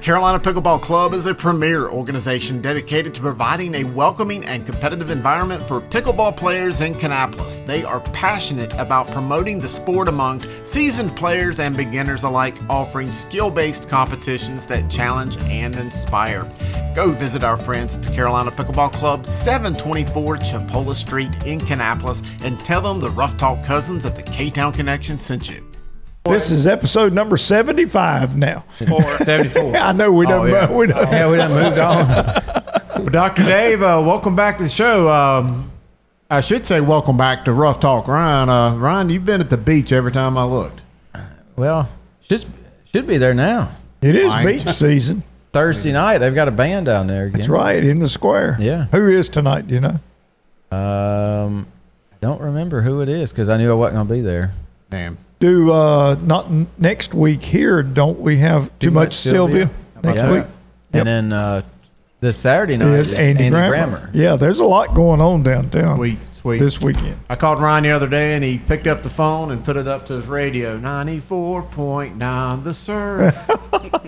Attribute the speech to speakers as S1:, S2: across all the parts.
S1: Carolina Pickleball Club is a premier organization dedicated to providing a welcoming and competitive environment for pickleball players in Kannapolis. They are passionate about promoting the sport among seasoned players and beginners alike, offering skill-based competitions that challenge and inspire. Go visit our friends at the Carolina Pickleball Club, 724 Chipola Street in Kannapolis, and tell them the Rough Talk cousins at the KTown Connection sent you.
S2: This is episode number 75 now.
S3: 74.
S2: I know we done
S3: we done moved on.
S4: Well, Dr. Dave, welcome back to the show. I should say welcome back to Rough Talk, Ryan. Ryan, you've been at the beach every time I looked.
S3: Well, should be there now.
S2: It is beach season.
S3: Thursday night, they've got a band down there again.
S2: That's right, in the square.
S3: Yeah.
S2: Who is tonight, do you know?
S3: I don't remember who it is because I knew I wasn't going to be there.
S4: Damn.
S2: Do not next week here, don't we have too much Sylvia next week?
S3: And then this Saturday night is Andy Grammer.
S2: Yeah, there's a lot going on downtown.
S4: Sweet.
S2: This weekend.
S4: I called Ryan the other day, and he picked up the phone and put it up to his radio. 94.9 The Surf.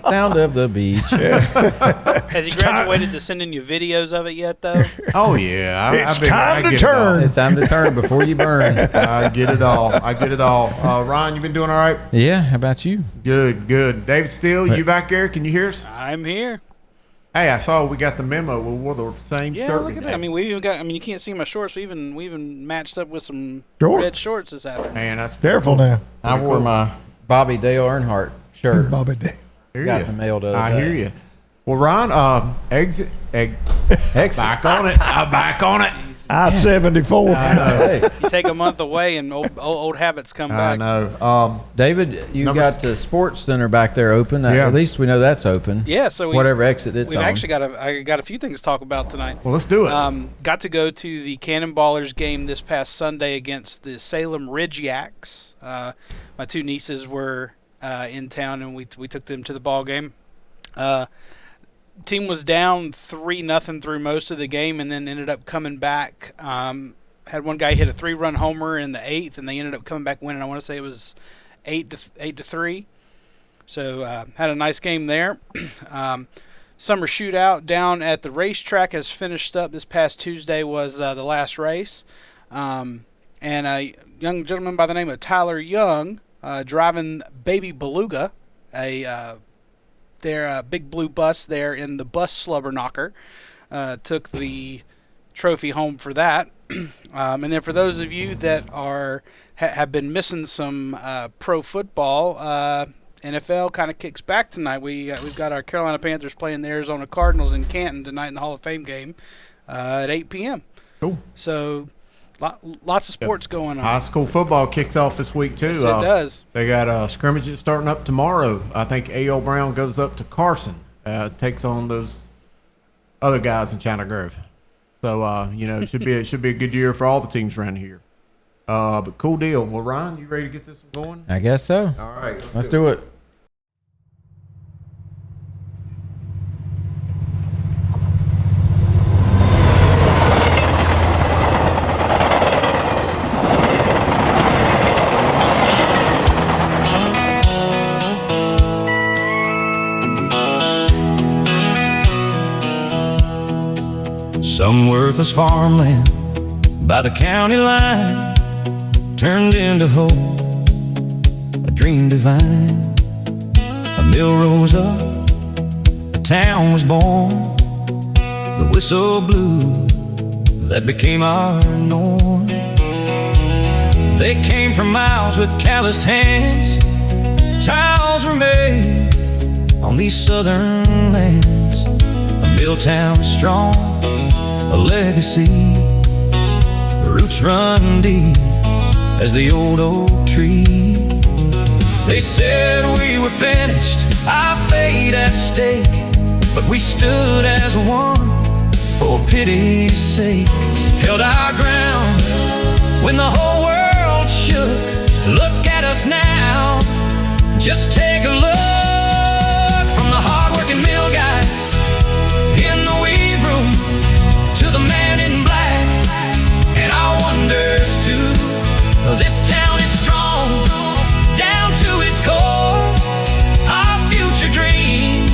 S3: Sound of the beach.
S5: Has he graduated to sending you videos of it yet, though?
S4: Oh, yeah.
S2: It's time to turn.
S3: It's time to turn before you burn.
S4: I get it all. Ryan, you been doing all right?
S3: Yeah, how about you?
S4: Good. David Steele, you back there? Can you hear us?
S5: I'm here.
S4: Hey, I saw we got the memo. We wore the same shirt.
S5: Yeah, look at
S4: today.
S5: that. I mean, we even got. I mean, you can't see my shorts. We even matched up with some
S2: Sure.
S5: red shorts this afternoon.
S4: Man, that's
S2: Careful now.
S3: I wore my Bobby Dale Earnhardt shirt.
S2: Bobby Day.
S3: Got the mail the other
S4: I
S3: day.
S4: hear you. Well, Ryan,
S3: Exit.
S4: back on it. I'm back on it.
S2: I-74.
S3: Hey,
S5: You take a month away, and old habits come
S4: I
S5: back.
S4: know.
S3: David, you got the sports center back there open.
S4: Yeah.
S3: At least we know that's open.
S5: Yeah, so
S3: whatever exit it's
S5: we've
S3: on.
S5: actually I got a few things to talk about tonight.
S4: Well, let's do it.
S5: Got to go to the Cannonballers game this past Sunday against the Salem Ridge Yaks. My two nieces were in town, and we took them to the ball game. Team was down 3-0 through most of the game, and then ended up coming back. Had one guy hit a 3-run homer in the 8th, and they ended up coming back winning. I want to say it was 8-3. So had a nice game there. Summer shootout down at the racetrack has finished up. This past Tuesday was the last race, and a young gentleman by the name of Tyler Young driving Baby Beluga, their big blue bus there in the bus slubber knocker, took the trophy home for that. And then for those of you that have been missing some pro football, NFL kind of kicks back tonight. We've got our Carolina Panthers playing the Arizona Cardinals in Canton tonight in the Hall of Fame game at 8 p.m.
S4: Cool.
S5: So lots of sports going on.
S4: High school football kicks off this week, too.
S5: Yes, it does.
S4: They got scrimmages starting up tomorrow. I think A.O. Brown goes up to Carson, takes on those other guys in China Grove. So, it should be a good year for all the teams around here. But cool deal. Well, Ryan, you ready to get this one going?
S3: I guess so.
S4: All right.
S3: Let's do it.
S6: Some worthless farmland by the county line turned into hope, a dream divine. A mill rose up, a town was born. The whistle blew, that became our norm. They came from miles with calloused hands. Tiles were made on these southern lands. A mill town strong, a legacy. The roots run deep as the old oak tree. They said we were finished, our fate at stake, but we stood as one for pity's sake. Held our ground when the whole world shook. Look at us now, just take a look. From the hard-working mill guys in the weave room to the man in black and our wonders too. This town is strong down to its core. Our future dreams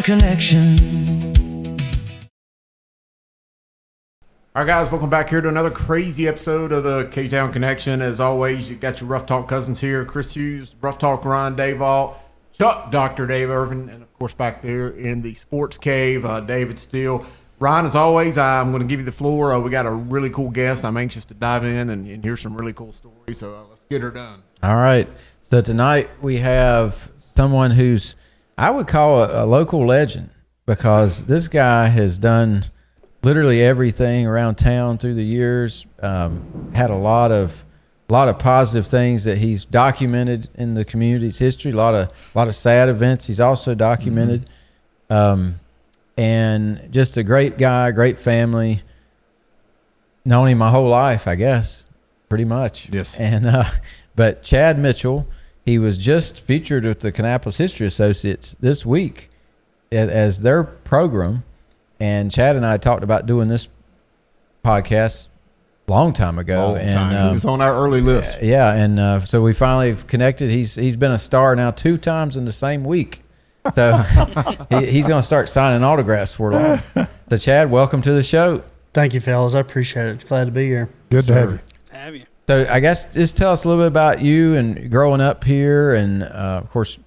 S6: K-Town Connection.
S4: All right, guys, welcome back here to another crazy episode of the KTown Connection. As always, you got your Rough Talk cousins here, Chris Hughes, Rough Talk Ryan Dayvault, Chuck, Dr. Dave Irvin, and of course back there in the Sports Cave, David Steele. Ryan, as always, I'm going to give you the floor. We got a really cool guest. I'm anxious to dive in and hear some really cool stories, so let's get her done.
S3: All right. So tonight we have someone who's, I would call a local legend, because this guy has done literally everything around town through the years. Had a lot of positive things that he's documented in the community's history. A lot of sad events he's also documented. And just a great guy, great family. Known him my whole life, I guess, pretty much.
S4: Yes.
S3: And but Chad Mitchell, he was just featured with the Kannapolis History Associates this week as their program. And Chad and I talked about doing this podcast a long time ago. He
S4: was on our early list.
S3: Yeah, and so we finally connected. He's been a star now 2 times in the same week. So he's going to start signing autographs for long. So Chad, welcome to the show.
S7: Thank you, fellas. I appreciate it. Glad to be here.
S2: Good to have you.
S5: Have you?
S3: So I guess just tell us a little bit about you and growing up here, and of course,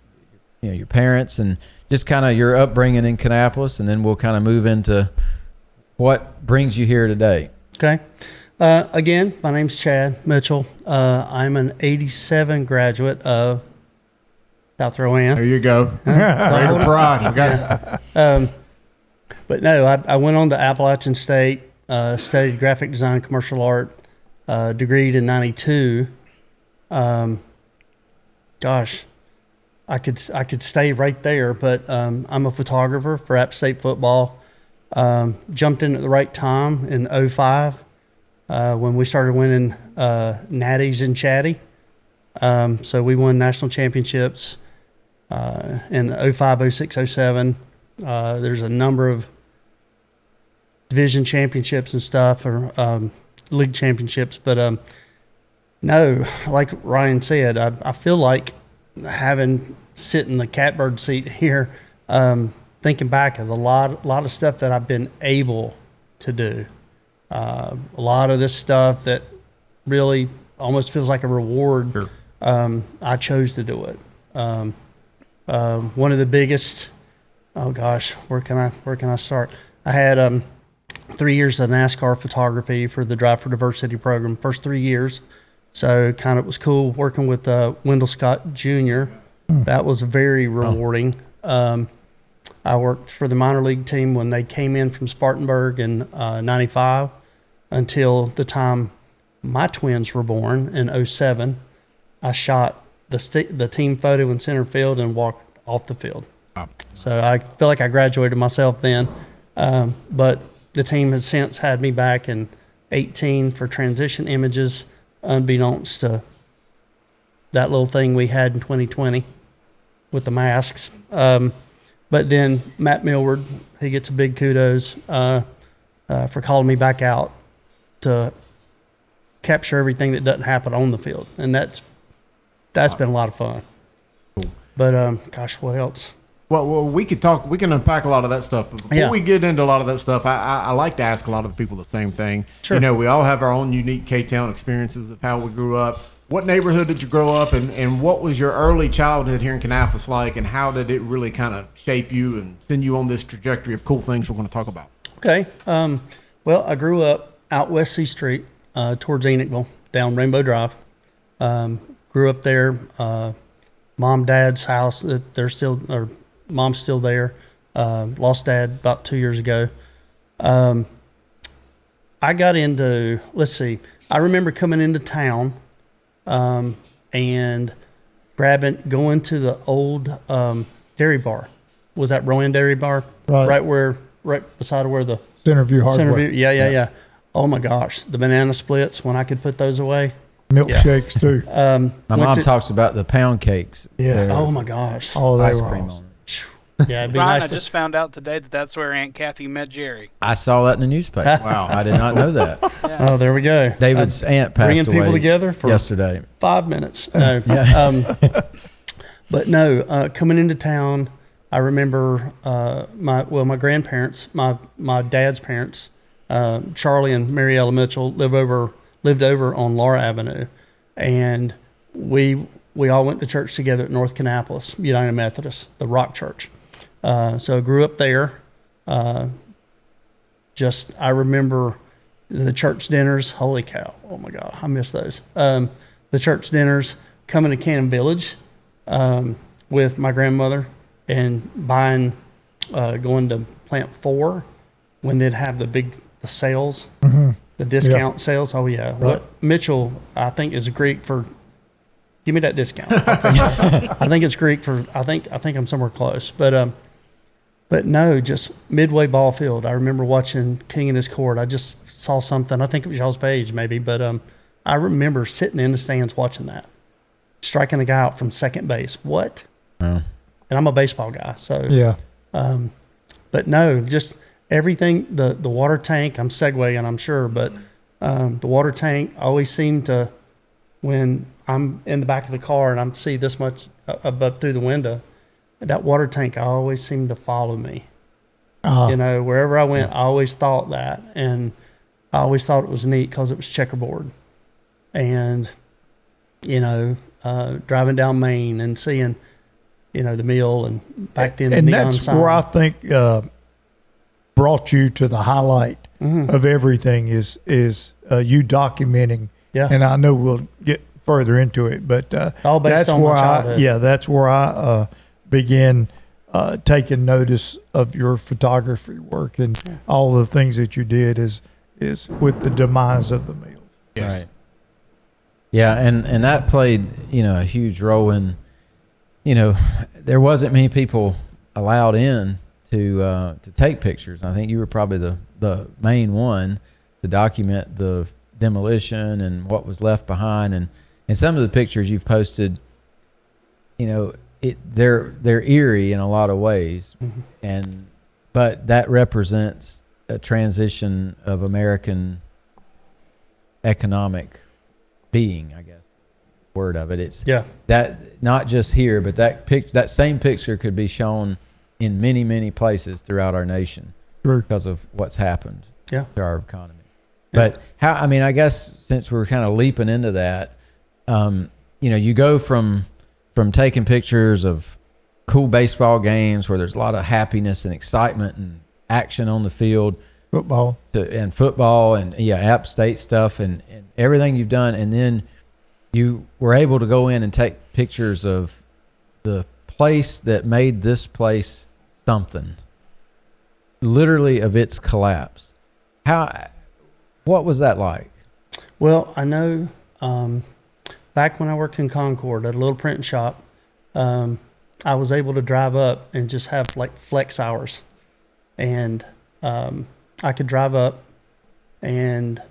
S3: your parents, and just kind of your upbringing in Kannapolis, and then we'll kind of move into what brings you here today.
S7: Okay. Again, my name's Chad Mitchell. I'm an 87 graduate of South Rowan.
S4: There you go. Greater pride. We got
S7: But no, I went on to Appalachian State, studied graphic design, commercial art, degreed in 92. Gosh, I could stay right there, but I'm a photographer for App State football. Jumped in at the right time in 05 when we started winning natties and chatty. So we won national championships in 05, 06, 07. There's a number of division championships and stuff, or league championships. But no, like Ryan said, I feel like having sit in the catbird seat here, thinking back of a lot of stuff that I've been able to do. A lot of this stuff that really almost feels like a reward.
S4: Sure.
S7: I chose to do it. One of the biggest, oh gosh, where can I start? I had 3 years of NASCAR photography for the Drive for Diversity program, first 3 years. So kind of was cool working with Wendell Scott Jr. That was very rewarding. I worked for the minor league team when they came in from Spartanburg in 95 until the time my twins were born in 07. I shot the team photo in center field and walked off the field.
S4: Wow.
S7: So I feel like I graduated myself then. But the team has since had me back in 18 for transition images, unbeknownst to that little thing we had in 2020 with the masks. But then Matt Millward, he gets a big kudos for calling me back out to capture everything that doesn't happen on the field. And that's been a lot of fun.
S4: Cool.
S7: But gosh, what else?
S4: Well, we can unpack a lot of that stuff. But before we get into a lot of that stuff, I like to ask a lot of the people the same thing.
S7: Sure.
S4: We all have our own unique K-Town experiences of how we grew up. What neighborhood did you grow up in, and what was your early childhood here in Kannapolis like, and how did it really kind of shape you and send you on this trajectory of cool things we're going to talk about?
S7: Okay. Well, I grew up out West C Street towards Enochville, down Rainbow Drive. Grew up there. Mom, Dad's house, Mom's still there. Lost Dad about 2 years ago. I got into, I remember coming into town and going to the old dairy bar. Was that Rowan Dairy Bar? Right beside where the
S2: Centerview Hardware.
S7: Yeah. Oh my gosh, the banana splits, when I could put those away.
S2: Milkshakes too.
S3: My mom talks about the pound cakes.
S2: Yeah.
S7: Oh my gosh.
S2: Oh, they
S3: Ice
S2: were
S3: cream
S2: awesome.
S3: on it.
S7: Yeah, it'd be
S5: Ryan,
S7: nice
S5: I just found out today that's where Aunt Kathy met Jerry.
S3: I saw that in the newspaper.
S4: Wow.
S3: I did not know that.
S7: Oh, there we go.
S3: David's aunt passed
S7: bringing
S3: away
S7: people together for
S3: yesterday.
S7: 5 minutes. No.
S3: Yeah.
S7: But no, coming into town, I remember my grandparents, my dad's parents, Charlie and Mary Ella Mitchell lived over on Laura Avenue, and we all went to church together at North Kannapolis United Methodist, the Rock Church. So I grew up there. I remember the church dinners. Holy cow! Oh my God, I miss those. The church dinners, coming to Cannon Village with my grandmother and going to Plant 4 when they'd have the sales, the discount sales. Oh yeah, what Mitchell I think is Greek for. Give me that discount. I think it's Greek for. I think I'm somewhere close, but no, just Midway Ball Field. I remember watching King and His Court. I just saw something. I think it was y'all's page maybe, but I remember sitting in the stands watching that, striking a guy out from second base. What? Oh. And I'm a baseball guy, so
S2: yeah.
S7: But no, just everything. The water tank. I'm segueing, I'm sure, but the water tank always seemed to, when I'm in the back of the car and I'm see this much above through the window, that water tank always seemed to follow me. Wherever I went, I always thought that, and I always thought it was neat because it was checkerboard. And driving down Main and seeing, the mill and back then the neon
S2: that's
S7: sign.
S2: where I think brought you to the highlight of everything is you documenting.
S7: Yeah.
S2: And I know we'll get further into it, but
S7: all based
S2: that's
S7: on
S2: where
S7: my childhood.
S2: that's where I began taking notice of your photography work and all the things that you did is with the demise of the mill.
S4: Yes.
S3: Right. Yeah, and that played, a huge role in, there wasn't many people allowed in to take pictures. I think you were probably the main one to document the demolition and what was left behind, and some of the pictures you've posted, they're eerie in a lot of ways, but that represents a transition of American economic being, I guess, word of it. It's that not just here, but that same picture could be shown in many, many places throughout our nation because of what's happened to our economy. But I guess since we're kind of leaping into that, you go from taking pictures of cool baseball games where there's a lot of happiness and excitement and action on the field, football and App State stuff and everything you've done, and then you were able to go in and take pictures of the place that made this place something, literally of its collapse. What was that like?
S7: Well, I know back when I worked in Concord at a little printing shop, I was able to drive up and just have like flex hours. And I could drive up and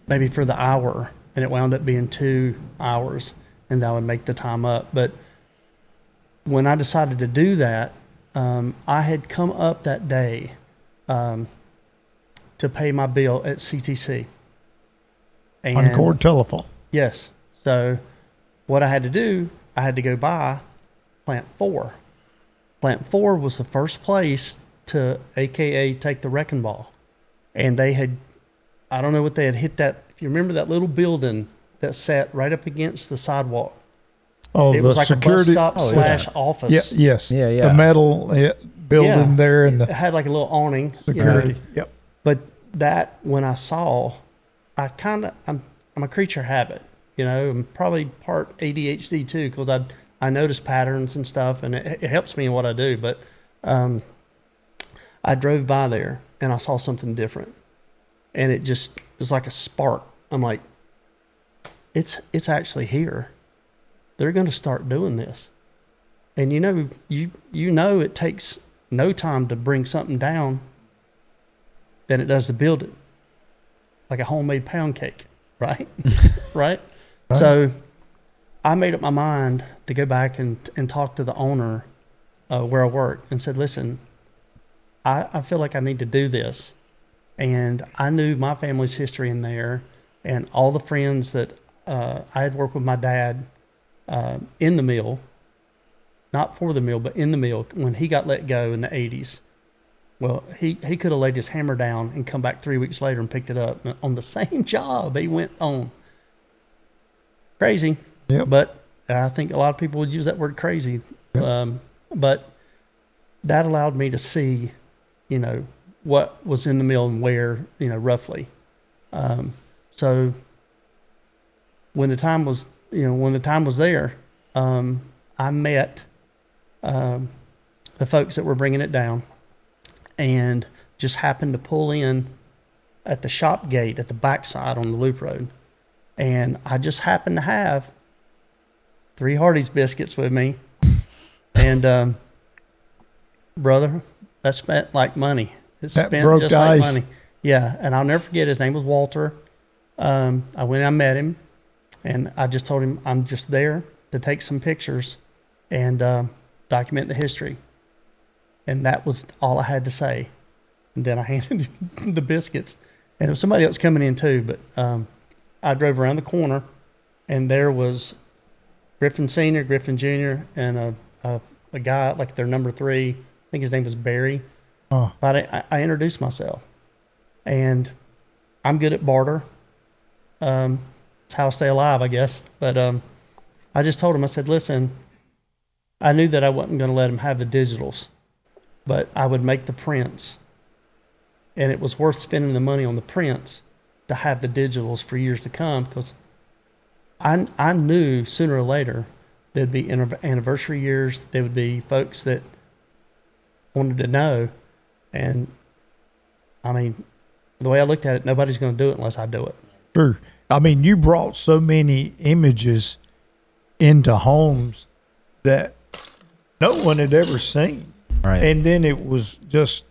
S7: maybe for the hour, and it wound up being 2 hours, and that would make the time up. But when I decided to do that, I had come up that day to pay my bill at CTC. And
S2: Concord Telephone.
S7: Yes. So what I had to do, I had to go by Plant 4. Plant 4 was the first place to AKA take the wrecking ball. And they had, I don't know what they had hit that, if you remember that little building that sat right up against the sidewalk.
S2: Oh,
S7: it was like security, a bus stop / office.
S2: Yes.
S7: Yeah.
S2: The metal building there. And
S7: it had like a little awning.
S2: Security. Yep.
S7: But that, when I saw, I'm a creature of habit. I'm probably part ADHD too, because I notice patterns and stuff, and it helps me in what I do. But I drove by there and I saw something different, and it was like a spark. I'm like, it's actually here. They're going to start doing this, and it takes no time to bring something down than it does to build it, like a homemade pound cake, right? Right. So I made up my mind to go back and talk to the owner where I work and said, listen, I feel like I need to do this. And I knew my family's history in there and all the friends that I had worked with my dad in the mill. not for the mill, but in the mill, when he got let go in the 80s. Well, he could have laid his hammer down and come back 3 weeks later and picked it up on the same job he went on. Crazy.
S2: Yep.
S7: But I think a lot of people would use that word crazy.
S2: Yep.
S7: But that allowed me to see, what was in the mill and where, roughly. So when the time was, there, I met the folks that were bringing it down, and just happened to pull in at the shop gate at the backside on the loop road. And I just happened to have 3 Hardee's biscuits with me. And, brother, that spent like money. It
S2: That
S7: spent
S2: broke
S7: just
S2: ice.
S7: like money. Yeah. And I'll never forget, his name was Walter. I went and I met him, and I just told him I'm just there to take some pictures and document the history. And that was all I had to say. And then I handed him the biscuits. And there was somebody else coming in too, but I drove around the corner, and there was Griffin Sr., Griffin Jr., and a guy, like their number 3, I think his name was Barry.
S2: Oh.
S7: But I introduced myself. And I'm good at barter. It's how I stay alive, I guess. But I just told him, I said, listen, I knew that I wasn't going to let him have the digitals, but I would make the prints. And it was worth spending the money on the prints to have the digitals for years to come, because I knew sooner or later there'd be anniversary years. There would be folks that wanted to know. And, I mean, the way I looked at it, nobody's going to do it unless I do it.
S2: True. I mean, you brought so many images into homes that no one had ever seen.
S3: Right.
S2: And then it was just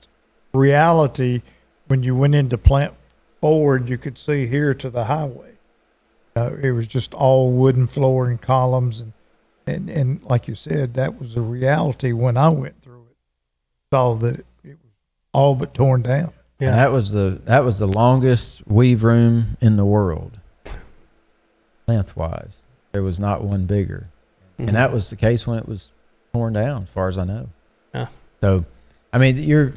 S2: reality. When you went into plant forward, you could see here to the highway. It was just all wooden floor and columns. And like you said, that was the reality when I went through it. Saw that it was all but torn down.
S3: Yeah. And that was the longest weave room in the world. Lengthwise. There was not one bigger. Mm-hmm. And that was the case when it was torn down, as far as I know.
S7: Yeah.
S3: So, I mean,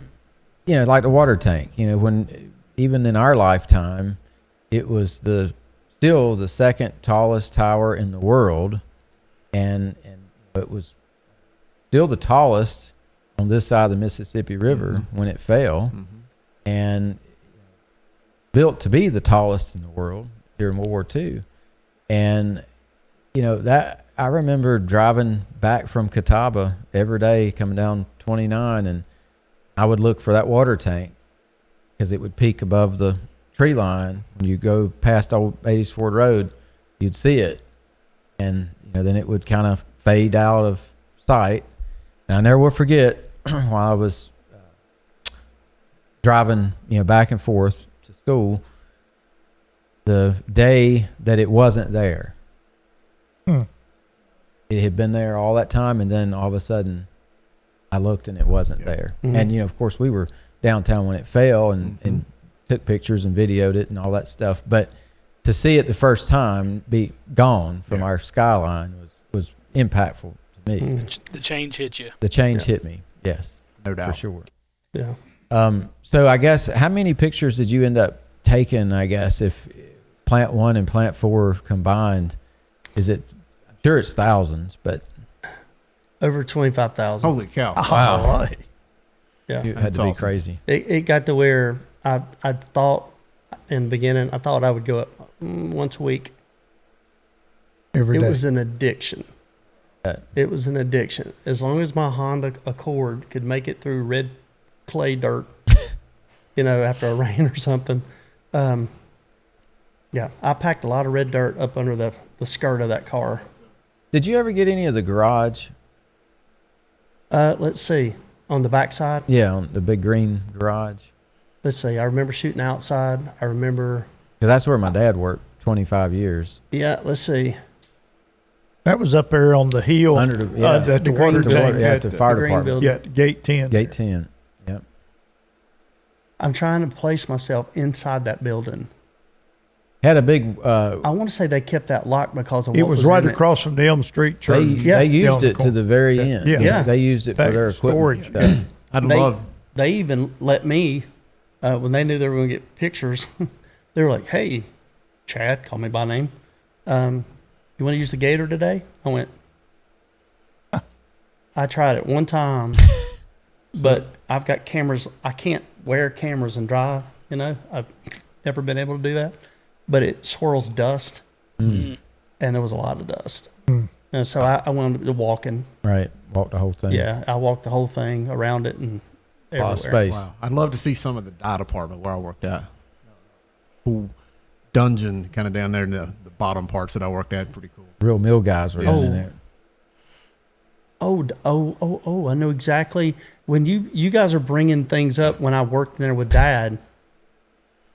S3: like the water tank, when even in our lifetime, it was still the second tallest tower in the world, and it was still the tallest on this side of the Mississippi River when it fell, and built to be the tallest in the world during World War II. And that I remember driving back from Catawba every day coming down 29, and I would look for that water tank because it would peak above the tree line. When you go past old 80s Ford Road, you'd see it, and then it would kind of fade out of sight. And I never will forget while I was driving back and forth to school, the day that it wasn't there. It had been there all that time, and then all of a sudden I looked and it wasn't there. Mm-hmm. And of course we were downtown when it fell, and took pictures and videoed it and all that stuff, but to see it the first time be gone from our skyline was impactful to me.
S5: The change hit you.
S3: The change hit me, yes,
S4: no doubt,
S3: for sure.
S7: Yeah.
S3: So I guess, how many pictures did you end up taking, I guess, if plant 1 and plant 4 combined? Is it, I'm sure it's thousands, but
S7: Over 25,000.
S4: Holy cow.
S3: wow.
S7: Yeah.
S3: It had to be crazy.
S7: It got to where I thought in the beginning, I thought I would go up once a week.
S2: Every day.
S7: It was an addiction. It was an addiction. As long as my Honda Accord could make it through red clay dirt, after a rain or something. Yeah, I packed a lot of red dirt up under the skirt of that car.
S3: Did you ever get any of the garage?
S7: Let's see. On the backside?
S3: Yeah, on the big green garage.
S7: Let's see. I remember shooting outside. I remember.
S3: Because that's where my dad worked 25 years.
S7: Yeah, let's see.
S2: That was up there on the hill.
S3: Under the, yeah.
S2: At the water
S7: green
S2: tank.
S3: Yeah, at the fire
S7: green
S3: department.
S7: building.
S2: Yeah, gate 10.
S3: Gate 10. Yep.
S7: I'm trying to place myself inside that building.
S3: Had a big.
S7: I want to say they kept that locked because of
S2: It
S7: what
S2: was
S7: was
S2: right
S7: in
S2: across from the Elm Street Church.
S3: They used
S2: Down the
S3: it to
S2: corner.
S3: the very end.
S2: Yeah.
S3: They used it for
S2: Back
S3: their equipment.
S2: storage.
S3: stuff.
S4: I'd
S7: They-
S4: love.
S7: They even let me, when they knew they were going to get pictures, they were like, "Hey, Chad, call me by name. You want to use the gator today?" I went. I tried it one time, but I've got cameras. I can't wear cameras and drive. You know, I've never been able to do that. But it swirls dust, and there was a lot of dust. And so I wound up walking.
S3: Right, walk the whole thing.
S7: Yeah, I walked the whole thing around it and
S3: A lot of
S7: everywhere.
S3: space.
S4: Wow. I'd love to see some of the dye department where I worked at. Cool dungeon kind of down there in the bottom parts that I worked at. Pretty cool.
S3: Real mill guys were
S4: Yes.
S3: in there.
S7: Oh! I know exactly when you guys are bringing things up. When I worked there with Dad,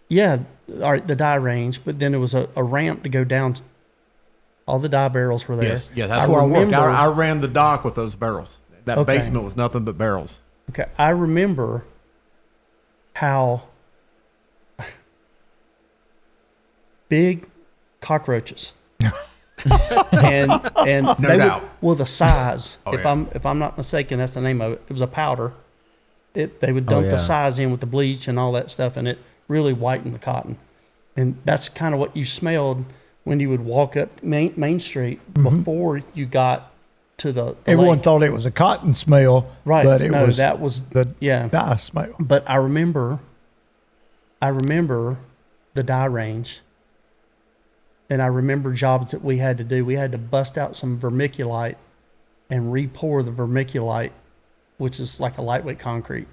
S7: yeah, all right, the dye range, but then there was a ramp to go down. All the dye barrels were there.
S4: Yes, yeah, that's
S7: I
S4: where I worked.
S7: remember-
S4: I ran the dock with those barrels. That
S7: Okay.
S4: basement was nothing but barrels.
S7: Okay, I remember how big cockroaches. and
S4: No
S7: they
S4: doubt.
S7: well the size.
S4: Oh,
S7: if
S4: yeah.
S7: I'm not mistaken, that's the name of it. It was a powder. They would
S3: Oh,
S7: dump
S3: yeah.
S7: the size in with the bleach and all that stuff, and it really whitened the cotton. And that's kind of what you smelled when you would walk up Main Street before you got to the
S2: Everyone
S7: lake.
S2: thought it was a cotton smell,
S7: Right.
S2: but it
S7: No,
S2: was
S7: that was
S2: the
S7: yeah.
S2: dye smell.
S7: But I remember the dye range, and I remember jobs that we had to do. We had to bust out some vermiculite and re-pour the vermiculite, which is like a lightweight concrete.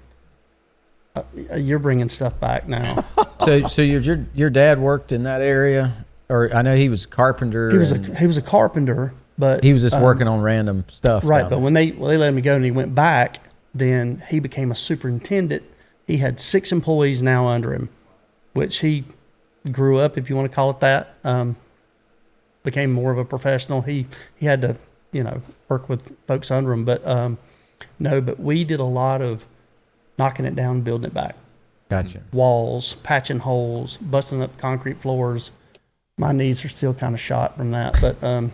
S7: You're bringing stuff back now.
S3: So your dad worked in that area, or I know he was a carpenter.
S7: He was
S3: and
S7: he was a carpenter, but
S3: he was just working on random stuff.
S7: right.
S3: down
S7: But
S3: there.
S7: when they let me go and he went back, then he became a superintendent. He had 6 employees now under him, which he grew up, if you want to call it that. Became more of a professional. He had to, work with folks under him. But no, but we did a lot of knocking it down, building it back.
S3: Gotcha.
S7: Walls, patching holes, busting up concrete floors. My knees are still kind of shot from that, but
S3: Well,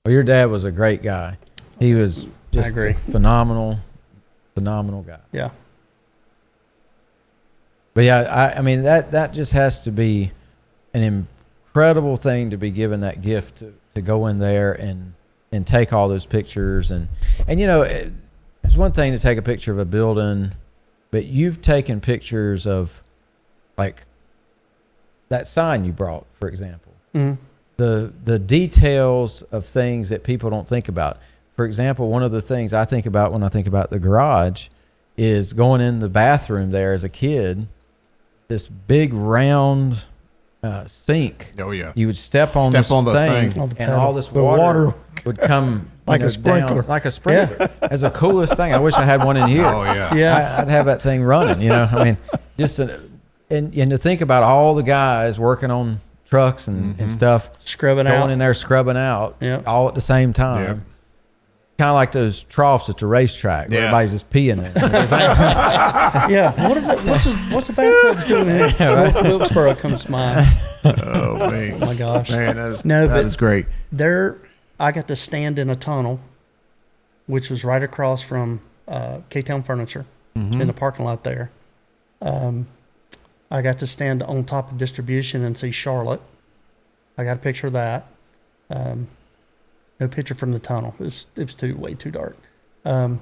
S3: your dad was a great guy. He was just
S7: agree.
S3: a phenomenal guy.
S7: yeah.
S3: But yeah, I mean that just has to be an incredible thing to be given that gift to go in there and take all those pictures and it's one thing to take a picture of a building, but you've taken pictures of like that sign you brought, for example.
S7: Mhm.
S3: The details of things that people don't think about. For example, one of the things I think about when I think about the garage is going in the bathroom there as a kid, this big round sink.
S4: Oh yeah.
S3: You would step on
S4: Step
S3: this
S4: on the
S3: thing,
S4: thing.
S7: Oh, the
S3: and all
S7: pedal.
S3: this
S2: The
S3: water,
S2: water
S3: would come
S2: like a sprinkler.
S3: down, like a sprinkler. As the coolest thing. I wish I had one in here.
S4: Oh yeah.
S7: Yeah.
S3: I'd have that thing running. I mean, just and to think about all the guys working on trucks and stuff,
S7: Scrubbing
S3: going
S7: out.
S3: in there scrubbing out,
S7: Yep.
S3: all at the same time.
S4: Yep.
S3: Kind of like those troughs at the racetrack where
S4: Yeah.
S3: everybody's just peeing in.
S7: Yeah. What's the bathtubs doing here? North Wilkesboro comes to mind.
S4: Oh man.
S7: Oh my gosh.
S4: Man, that is,
S7: No,
S4: that
S7: but-
S4: is great.
S7: There, I got to stand in a tunnel, which was right across from KTown Furniture in the parking lot there. I got to stand on top of distribution and see Charlotte. I got a picture of that. No picture from the tunnel. It was way too dark.
S2: But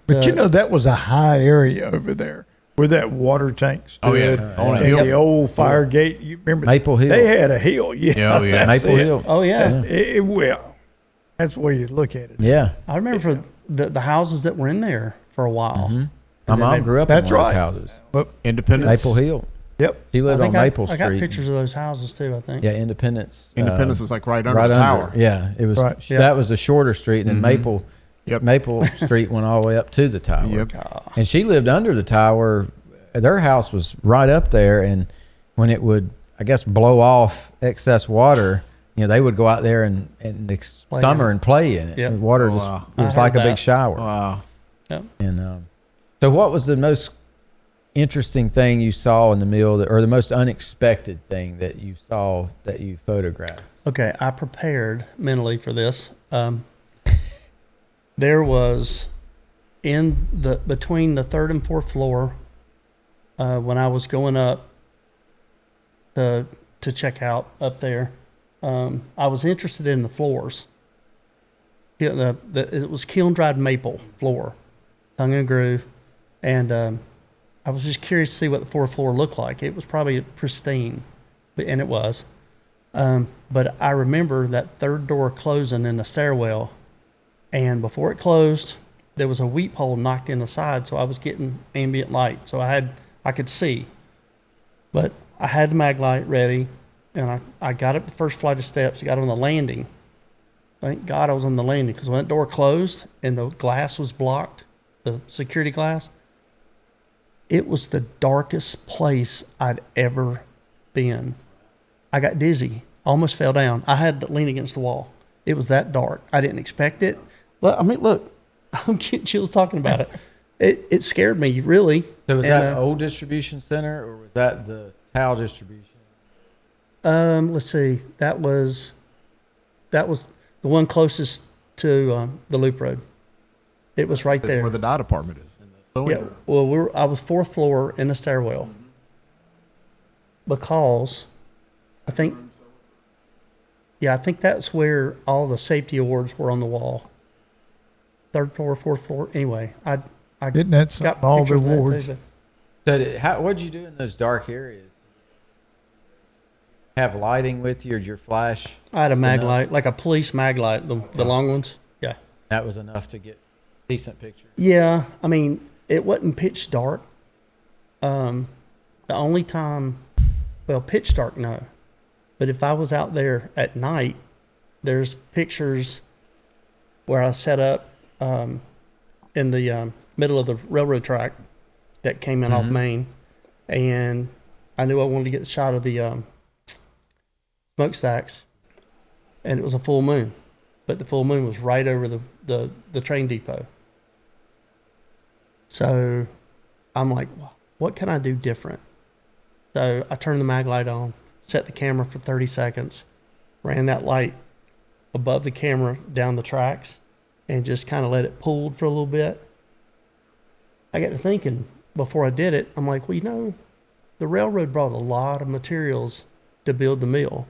S7: The-
S2: that was a high area over there where that water tank stood.
S4: Oh, yeah. On a
S2: and
S4: hill.
S2: the old fire gate. You remember
S3: Maple Hill.
S2: They had a hill. Yeah.
S4: Yeah, oh, yeah.
S2: that's
S3: Maple
S2: it.
S3: Hill.
S7: Oh yeah.
S2: Well, that's the way you look at it.
S3: Yeah.
S7: I remember for the houses that were in there for a while.
S3: My
S7: then
S3: mom
S7: they-
S3: grew up
S2: That's
S3: in one of
S2: right.
S3: those houses.
S2: But
S4: Independence.
S3: Maple Hill.
S2: yep.
S3: She lived on Maple
S7: I
S3: Street.
S7: got pictures of those houses too. I think.
S3: Yeah, Independence.
S4: Independence was like right under the tower.
S3: Yeah, it was.
S2: Right.
S7: Yeah.
S3: That was the shorter street, and then Maple.
S4: Yep.
S3: Maple Street went all the way up to the tower.
S4: Yep.
S3: And she lived under the tower. Their house was right up there, and when it would, I guess, blow off excess water, they would go out there and
S7: Play
S3: summer
S7: in it.
S3: and play in it.
S7: Yep.
S3: The water
S4: Oh,
S3: just
S4: wow.
S3: it was
S7: I
S3: like a
S7: heard
S3: big
S7: that.
S3: shower.
S4: Wow.
S3: And so, what was the most interesting thing you saw in the mill, or the most unexpected thing that you saw that you photographed?
S7: Okay, I prepared mentally for this. There was between the third and fourth floor, when I was going up to check out up there, I was interested in the floors. It was Kiln-Dried maple floor, tongue and groove, and I was just curious to see what the fourth floor looked like. It was probably pristine, and it was. But I remember that third door closing in the stairwell, and before it closed, there was a weep hole knocked in the side, so I was getting ambient light, so I could see. But I had the mag light ready, and I got up the first flight of steps, got on the landing. Thank God I was on the landing, because when that door closed and the glass was blocked, the security glass, it was the darkest place I'd ever been. I got dizzy, almost fell down. I had to lean against the wall. It was that dark. I didn't expect it. Look, I'm getting chills talking about it. It scared me, really.
S3: So was that old distribution center, or was that the towel distribution?
S7: Let's see. That was the one closest to the Loop Road. It was right there
S4: where the dye department is.
S7: Yeah. Well, I was fourth floor in the stairwell, because I think that's where all the safety awards were on the wall. Third floor, fourth floor. Anyway, I
S2: Isn't that something, all the awards?
S3: So what'd you do in those dark areas? Have lighting with you, or your flash?
S7: I had a mag light, like a police mag light, the long ones. Yeah.
S3: That was enough to get decent pictures.
S7: Yeah, I mean, it wasn't pitch dark. The only time, pitch dark, no. But if I was out there at night, there's pictures where I set up in the middle of the railroad track that came in off Main, and I knew I wanted to get the shot of the smokestacks, and it was a full moon, but the full moon was right over the train depot. So I'm like, what can I do different? So I turned the mag light on, set the camera for 30 seconds, ran that light above the camera down the tracks, and just kind of let it pull for a little bit. I got to thinking before I did it, I'm like, the railroad brought a lot of materials to build the mill.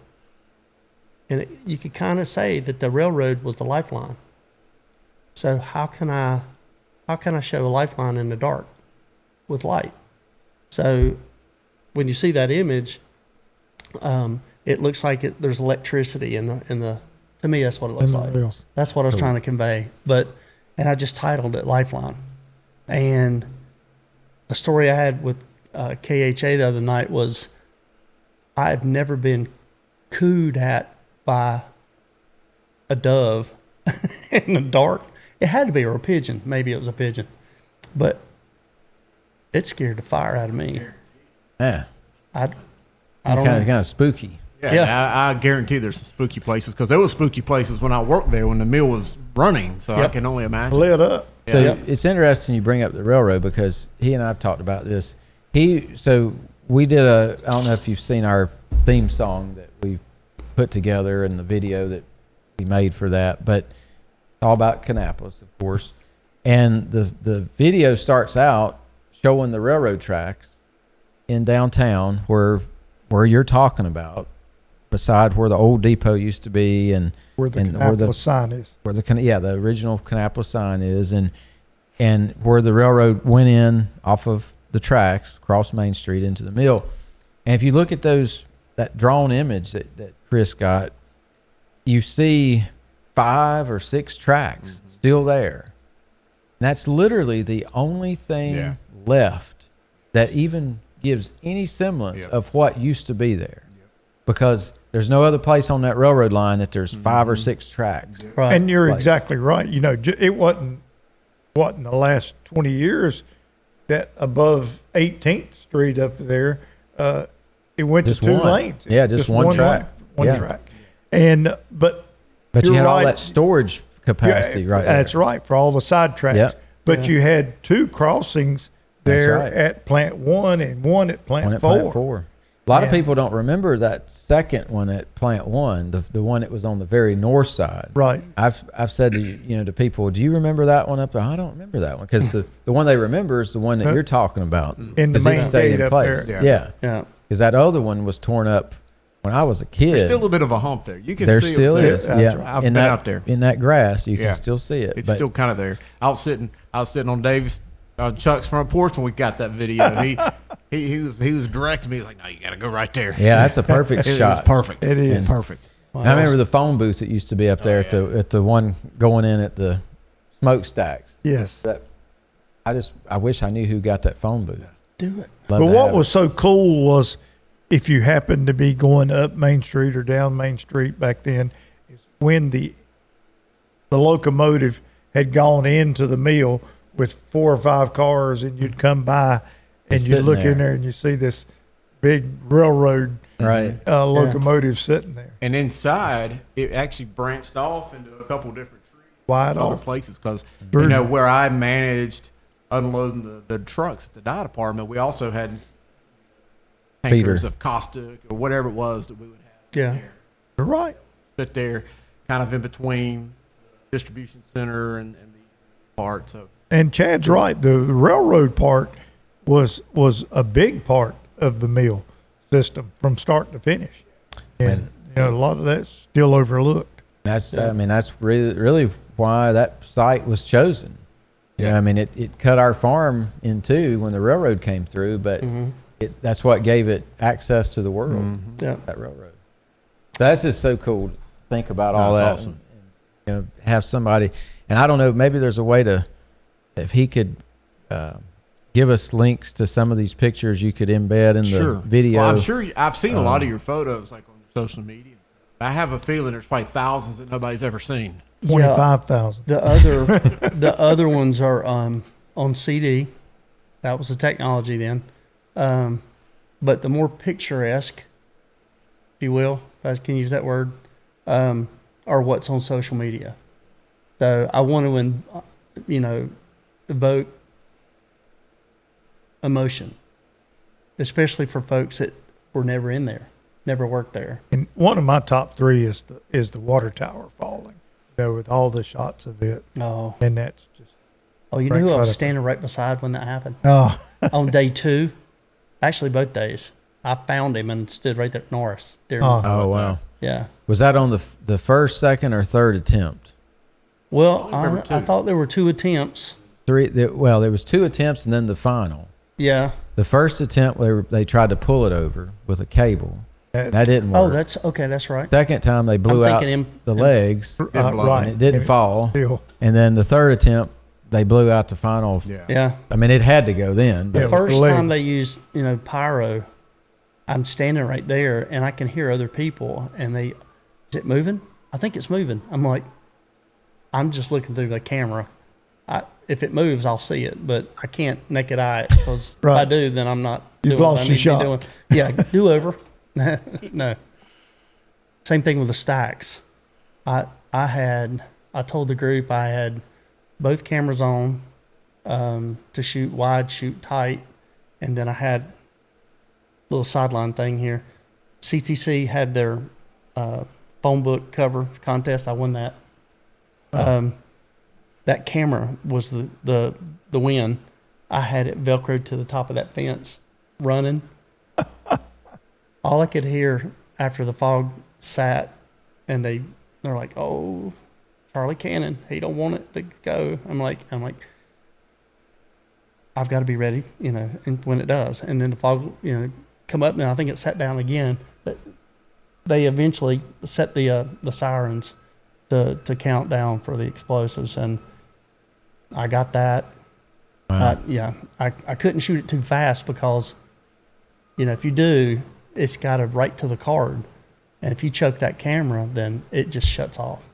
S7: And you could kind of say that the railroad was the lifeline. So how can I show a lifeline in the dark with light? So when you see that image, it looks like there's electricity in the. To me, that's what it looks like.
S2: Reels.
S7: That's what I was trying to convey. And I just titled it Lifeline. And the story I had with KHA the other night was, I've never been cooed at by a dove in the dark. It had to be, or a pigeon. Maybe it was a pigeon. But it scared the fire out of me.
S3: Yeah.
S7: I don't know.
S3: Kind of spooky.
S4: Yeah. I guarantee there's some spooky places, because there was spooky places when I worked there when the mill was running. So I can only imagine.
S2: Lit up.
S3: So it's interesting you bring up the railroad, because he and I have talked about this. So we did I don't know if you've seen our theme song that we put together and the video that we made for that, but all about Kannapolis, of course. And the video starts out showing the railroad tracks in downtown where you're talking about, beside where the old depot used to be, and
S2: Where the Kannapolis sign is.
S3: Where the original Kannapolis sign is, and where the railroad went in off of the tracks across Main Street into the mill. And if you look at that drawn image that Chris got, you see 5 or 6 tracks still there. And that's literally the only thing left that even gives any semblance of what used to be there. Because there's no other place on that railroad line that there's 5 or 6 tracks.
S2: Right. And you're exactly right. It wasn't in the last 20 years that above 18th Street up there, it went
S3: Just
S2: to 2
S3: one.
S2: lanes.
S3: Yeah, just one track.
S2: One track. And but
S3: you had all
S2: right.
S3: that storage capacity right there.
S2: That's right, for all the side tracks.
S3: Yep.
S2: But you had 2 crossings there
S3: right.
S2: at Plant 1 and one at Plant
S3: One at
S2: 4.
S3: Plant 4. A lot of
S2: Yeah.
S3: people don't remember that second one at Plant 1, the one that was on the very north side.
S2: Right.
S3: I've said to people, do you remember that one up there? I don't remember that one, because the one they remember is the one that you're talking about.
S2: In the
S3: 'Cause it
S2: main
S3: stayed
S2: gate
S3: in
S2: up
S3: place.
S2: there.
S3: Yeah,
S7: Yeah.
S3: because that other one was torn up when I was a kid.
S4: There's still a bit of a hump there. You can
S3: There
S4: see
S3: still
S4: it there.
S3: is.
S2: That's
S3: Yeah,
S2: right.
S4: I've
S3: in
S4: been
S3: that,
S4: out there.
S3: in that grass, you
S4: Yeah.
S3: can still see it.
S4: It's
S3: but
S4: still kind of there. I was sitting on Dave's Chuck's front porch when we got that video. He was directing me. He's like, "No, you got to go right there."
S3: yeah, that's a perfect
S4: It
S3: shot.
S4: was perfect.
S2: It is.
S4: perfect.
S3: And I remember the phone booth that used to be up there at the one going in at the smokestacks.
S2: Yes.
S3: That I wish I knew who got that phone booth.
S7: Do it.
S3: Love
S2: But
S3: to
S2: what
S3: have
S2: was
S3: it.
S2: so cool was if you happened to be going up Main Street or down Main Street back then, is when the locomotive had gone into the mill with 4 or 5 cars, and you'd come by and
S3: It's
S2: you'd
S3: sitting
S2: look
S3: there.
S2: in there and you see this big railroad
S3: right?
S2: locomotive sitting there,
S4: And inside, it actually branched off into a couple different trees,
S2: wide
S4: other
S2: off.
S4: places. Because
S2: True.
S4: where I managed unloading the trucks at the dye department, we also had tankers
S3: Feeder.
S4: of caustic or whatever it was that we would have.
S7: Yeah.
S4: there.
S2: You're right.
S4: Sit there, kind of in between the distribution center and the part. So
S2: And Chad's right. The railroad part was a big part of the mill system from start to finish, and a lot of that's still overlooked.
S3: That's that's really why that site was chosen. Yeah, it cut our farm in two when the railroad came through, but that's what gave it access to the world.
S7: Yeah.
S3: That railroad. So that's just so cool to think about all that.
S4: That's awesome.
S3: And, have somebody, and I don't know, maybe there's a way to, if he could give us links to some of these pictures you could embed in the video.
S4: Well, I'm sure I've seen a lot of your photos like on social media. I have a feeling there's probably thousands that nobody's ever seen.
S2: 25,000.
S7: The other ones are on CD. That was the technology then. But the more picturesque, if you will, if I can use that word, are what's on social media. So I want to, evoke emotion, especially for folks that were never in there, never worked there.
S2: And one of my top 3 is the water tower falling, with all the shots of it,
S7: Oh,
S2: and that's just
S7: you know who I
S2: Right
S7: was
S2: up.
S7: standing right beside when that happened?
S2: oh
S7: On day 2, actually both days, I found him and stood right there at Norris.
S3: Oh wow!
S7: Yeah.
S3: Was that on the first, second, or third attempt?
S7: Well,
S4: I remember
S7: I
S4: two.
S7: thought there were 2 attempts.
S3: There was 2 attempts and then the final.
S7: Yeah.
S3: The first attempt, they tried to pull it over with a cable. That didn't work.
S7: Oh, that's okay. That's right.
S3: Second time they blew
S7: I'm
S3: out
S7: thinking
S3: the legs,
S2: right.
S3: and it didn't fall.
S2: Still,
S3: And then the third attempt, they blew out the final.
S4: Yeah.
S7: Yeah.
S3: It had to go then.
S7: The
S3: But
S2: Yeah,
S7: first
S2: leg.
S7: time they used, pyro, I'm standing right there and I can hear other people and is it moving? I think it's moving. I'm just looking through the camera. If it moves, I'll see it, but I can't naked eye it because if I
S2: Right.
S7: do, then I'm not
S2: You've
S7: doing what
S2: lost
S7: I
S2: your
S7: need to be
S2: shot.
S7: doing. Yeah, do over. No. Same thing with the stacks. I told the group I had both cameras on to shoot wide, shoot tight, and then I had a little sideline thing here. CTC had their phone book cover contest. I won that. That camera was the win. I had it velcroed to the top of that fence, running. All I could hear after the fog sat, and they're like, "Oh, Charlie Cannon, he don't want it to go." I'm like, I've got to be ready, and when it does, and then the fog, come up, and I think it sat down again, but they eventually set the sirens to count down for the explosives, and I got that.
S3: Wow.
S7: I couldn't shoot it too fast because, if you do, it's got to right to the card, and if you choke that camera, then it just shuts off.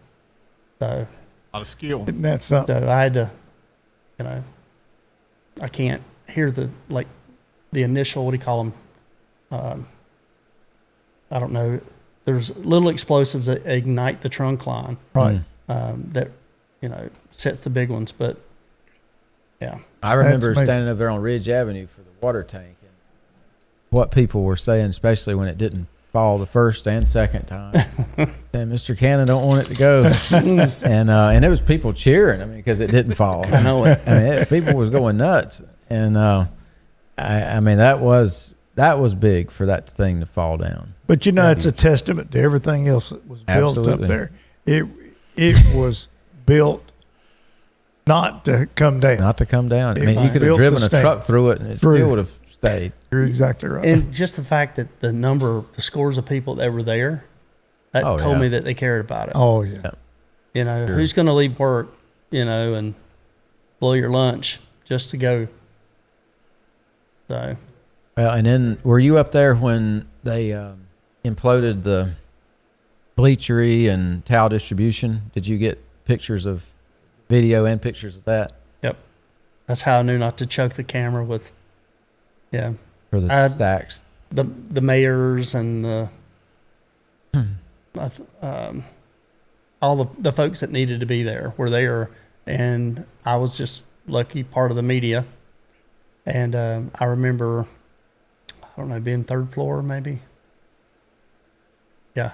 S7: So,
S4: A lot of skill.
S2: isn't that something?
S7: so I had to, I can't hear the initial, what do you call them? I don't know. There's little explosives that ignite the trunk line
S2: Right.
S7: that, sets the big ones. But Yeah.
S3: I remember
S2: amazing.
S3: standing up there on Ridge Avenue for the water tank, and what people were saying, especially when it didn't fall the first and second time. Saying, Mr. Cannon don't want it to go, and it was people cheering. I mean, because it didn't fall.
S7: I know it.
S3: I mean, people was going nuts, and I mean that was big for that thing to fall down.
S2: But you know, it's a testament to everything else that was built
S3: Absolutely.
S2: up there. It was built not to come down.
S3: Not to come down. I
S2: It
S3: mean, you
S2: was
S3: could have
S2: built to
S3: driven a
S2: stay.
S3: truck through it, and it
S2: Through.
S3: still would have stayed.
S2: You're exactly right.
S7: And just the fact that the scores of people that were there, that
S3: Oh,
S7: told
S3: yeah.
S7: me that they cared about it.
S2: oh yeah.
S3: Yeah.
S7: You know,
S3: Sure.
S7: who's going to leave work, you know, and blow your lunch just to go? So,
S3: Well, and then were you up there when they imploded the bleachery and towel distribution? Did you get pictures of video and pictures of that
S7: yep. That's how I knew not to choke the camera with, yeah,
S3: for the stacks?
S7: the mayors and the, all the folks that needed to be there were there, and I was just lucky part of the media. And I remember, I don't know, being third floor maybe. Yeah,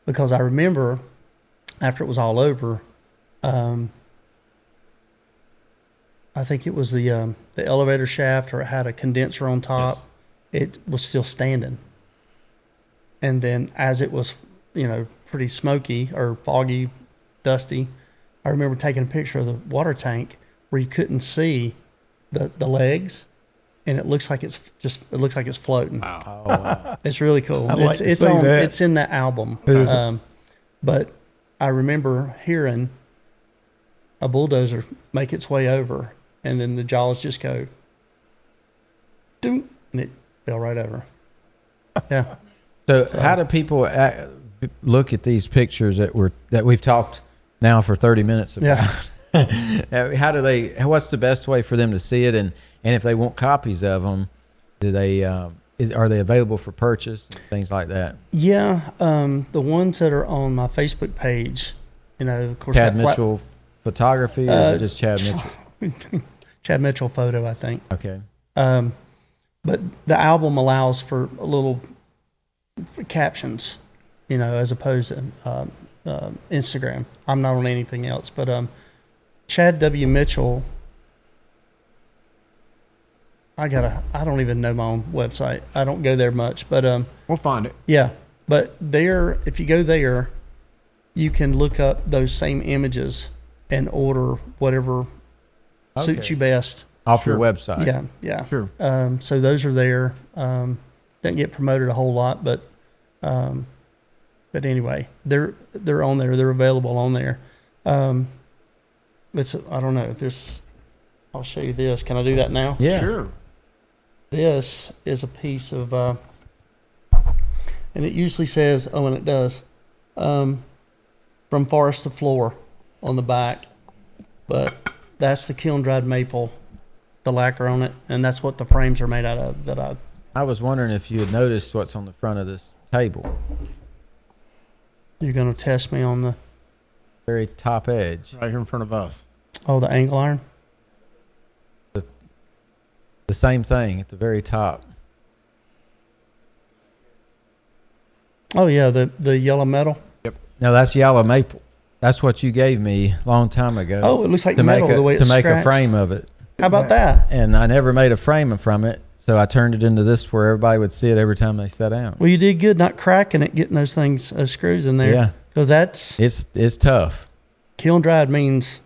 S7: because I remember after it was all over, I think it was the elevator shaft, or it had a condenser on top.
S4: Yes.
S7: It was still standing. And then as it was, you know, pretty smoky or foggy, dusty, I remember taking a picture of the water tank where you couldn't see the legs, and it looks like it's floating.
S4: Wow.
S3: Oh, wow.
S7: It's really cool.
S2: I'd like to
S7: It's
S2: see
S7: on.
S2: that.
S7: It's in the album.
S2: Is it?
S7: But I remember hearing a bulldozer make its way over, and then the jaws just go, doom, and it fell right over. Yeah.
S3: So how do people look at these pictures that we've talked now for 30 minutes about?
S7: Yeah.
S3: How do they? What's the best way for them to see it? And if they want copies of them, do they? Are they available for purchase and things like that?
S7: Yeah. The ones that are on my Facebook page, you know, of course,
S3: Chad Mitchell photography, or is it just Chad Mitchell?
S7: Chad Mitchell photo, I think.
S3: Okay.
S7: But the album allows for a little captions, you know, as opposed to Instagram. I'm not on anything else, but Chad W. Mitchell. I don't even know my own website. I don't go there much, but
S4: We'll find it.
S7: yeah. But there, if you go there, you can look up those same images and order whatever suits
S3: Okay.
S7: you best.
S3: Off
S4: Sure.
S3: your website.
S7: Yeah, yeah.
S4: Sure.
S7: So those are there. Didn't get promoted a whole lot, but anyway, they're on there. They're available on there. It's I don't know. I'll show you this. Can I do that now?
S3: Yeah.
S4: Sure.
S7: This is a piece of, and it usually says, oh, and it does, from forest to floor on the back, but that's the kiln-dried maple, the lacquer on it, and that's what the frames are made out of.
S3: I was wondering if you had noticed what's on the front of this table,
S7: You're going to test me on the
S3: very top edge.
S4: Right here in front of us.
S7: the angle iron.
S3: The same thing at the very top.
S7: Oh yeah, the yellow metal.
S3: No, that's yellow maple. That's what you gave me a long time ago.
S7: Oh, it looks like
S3: to
S7: metal
S3: make
S7: the way it's
S3: a
S7: scratched.
S3: frame of it,
S7: How about that?
S3: and I never made a frame from it, so I turned it into this where everybody would see it every time they sat down.
S7: Well, you did good not cracking it, getting those screws in there.
S3: Yeah.
S7: Because that's
S3: It's tough.
S7: kiln-dried means,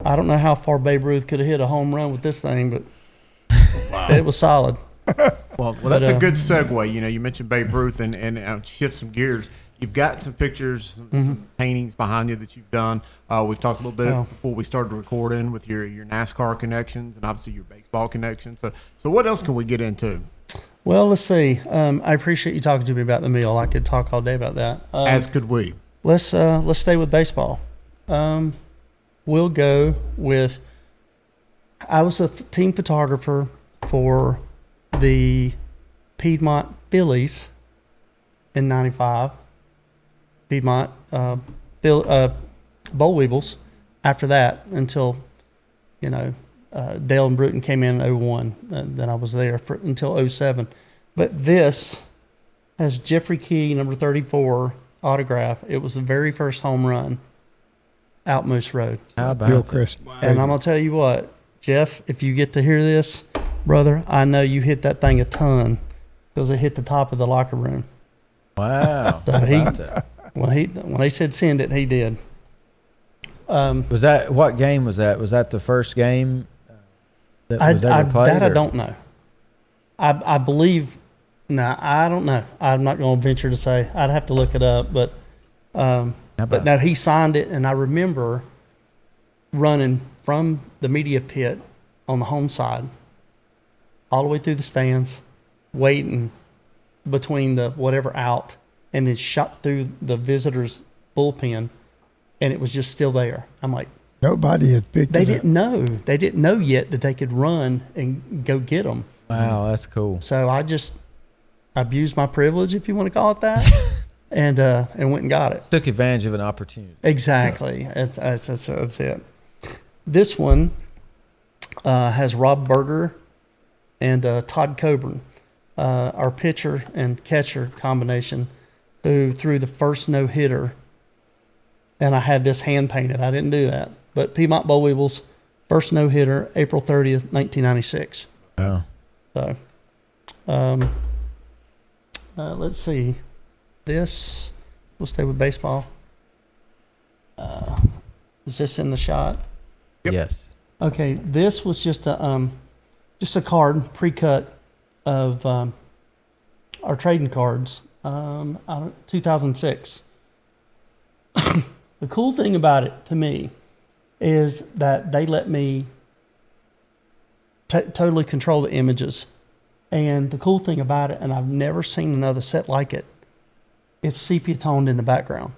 S7: I don't know how far Babe Ruth could have hit a home run with this thing, but it was solid.
S4: Well, that's
S7: But,
S4: a good segue. You know, you mentioned Babe Ruth, and shift some gears. You've got some pictures, some paintings behind you that you've done. We've talked a little bit
S7: Oh.
S4: before we started recording with your NASCAR connections and obviously your baseball connections. So what else can we get into?
S7: Well, let's see. I appreciate you talking to me about the meal. I could talk all day about that.
S4: As could we.
S7: Let's stay with baseball. We'll go with. I was a team photographer for the Piedmont Phillies in '95. Piedmont boll weevils. After that, until Dale and Bruton came in in 01. Then I was there until 07. But this has Jeffrey Key, number 34, autograph. It was the very first home run out Moose Road.
S3: How about
S2: Bill
S3: that?
S2: Chris.
S7: And I'm going to tell you what, Jeff, if you get to hear this, brother, I know you hit that thing a ton because it hit the top of the locker room.
S3: Wow.
S7: So
S3: How
S7: he-
S3: about that?
S7: When they said send it, he did.
S3: Was that, what game was that? Was that the first game that was ever played?
S7: That I
S3: or-
S7: don't know. I believe, no, I don't know. I'm not going to venture to say. I'd have to look it up. But
S3: How
S7: but
S3: about
S7: no, he signed it, and I remember running from the media pit on the home side all the way through the stands, waiting between the whatever out, and then shot through the visitors' bullpen, and it was just still there. I'm like,
S2: Nobody had picked
S7: they
S2: it
S7: didn't know. They didn't know yet that they could run and go get them.
S3: Wow, that's cool.
S7: So I just abused my privilege, if you want to call it that, and went and got it.
S3: Took advantage of an opportunity.
S7: Exactly. That's it. This one has Rob Berger and Todd Coburn, our pitcher and catcher combination, who threw the first no-hitter. And I had this hand-painted. I didn't do that. But Piedmont Boll Weevils, first no-hitter, April 30th, 1996.
S3: Wow.
S7: So, let's see. This, we'll stay with baseball. Is this in the shot?
S4: Yep.
S3: Yes.
S7: Okay, this was just a card pre-cut of our trading cards, 2006. The cool thing about it to me is that they let me totally control the images. And the cool thing about it, and I've never seen another set like it, it's sepia toned in the background.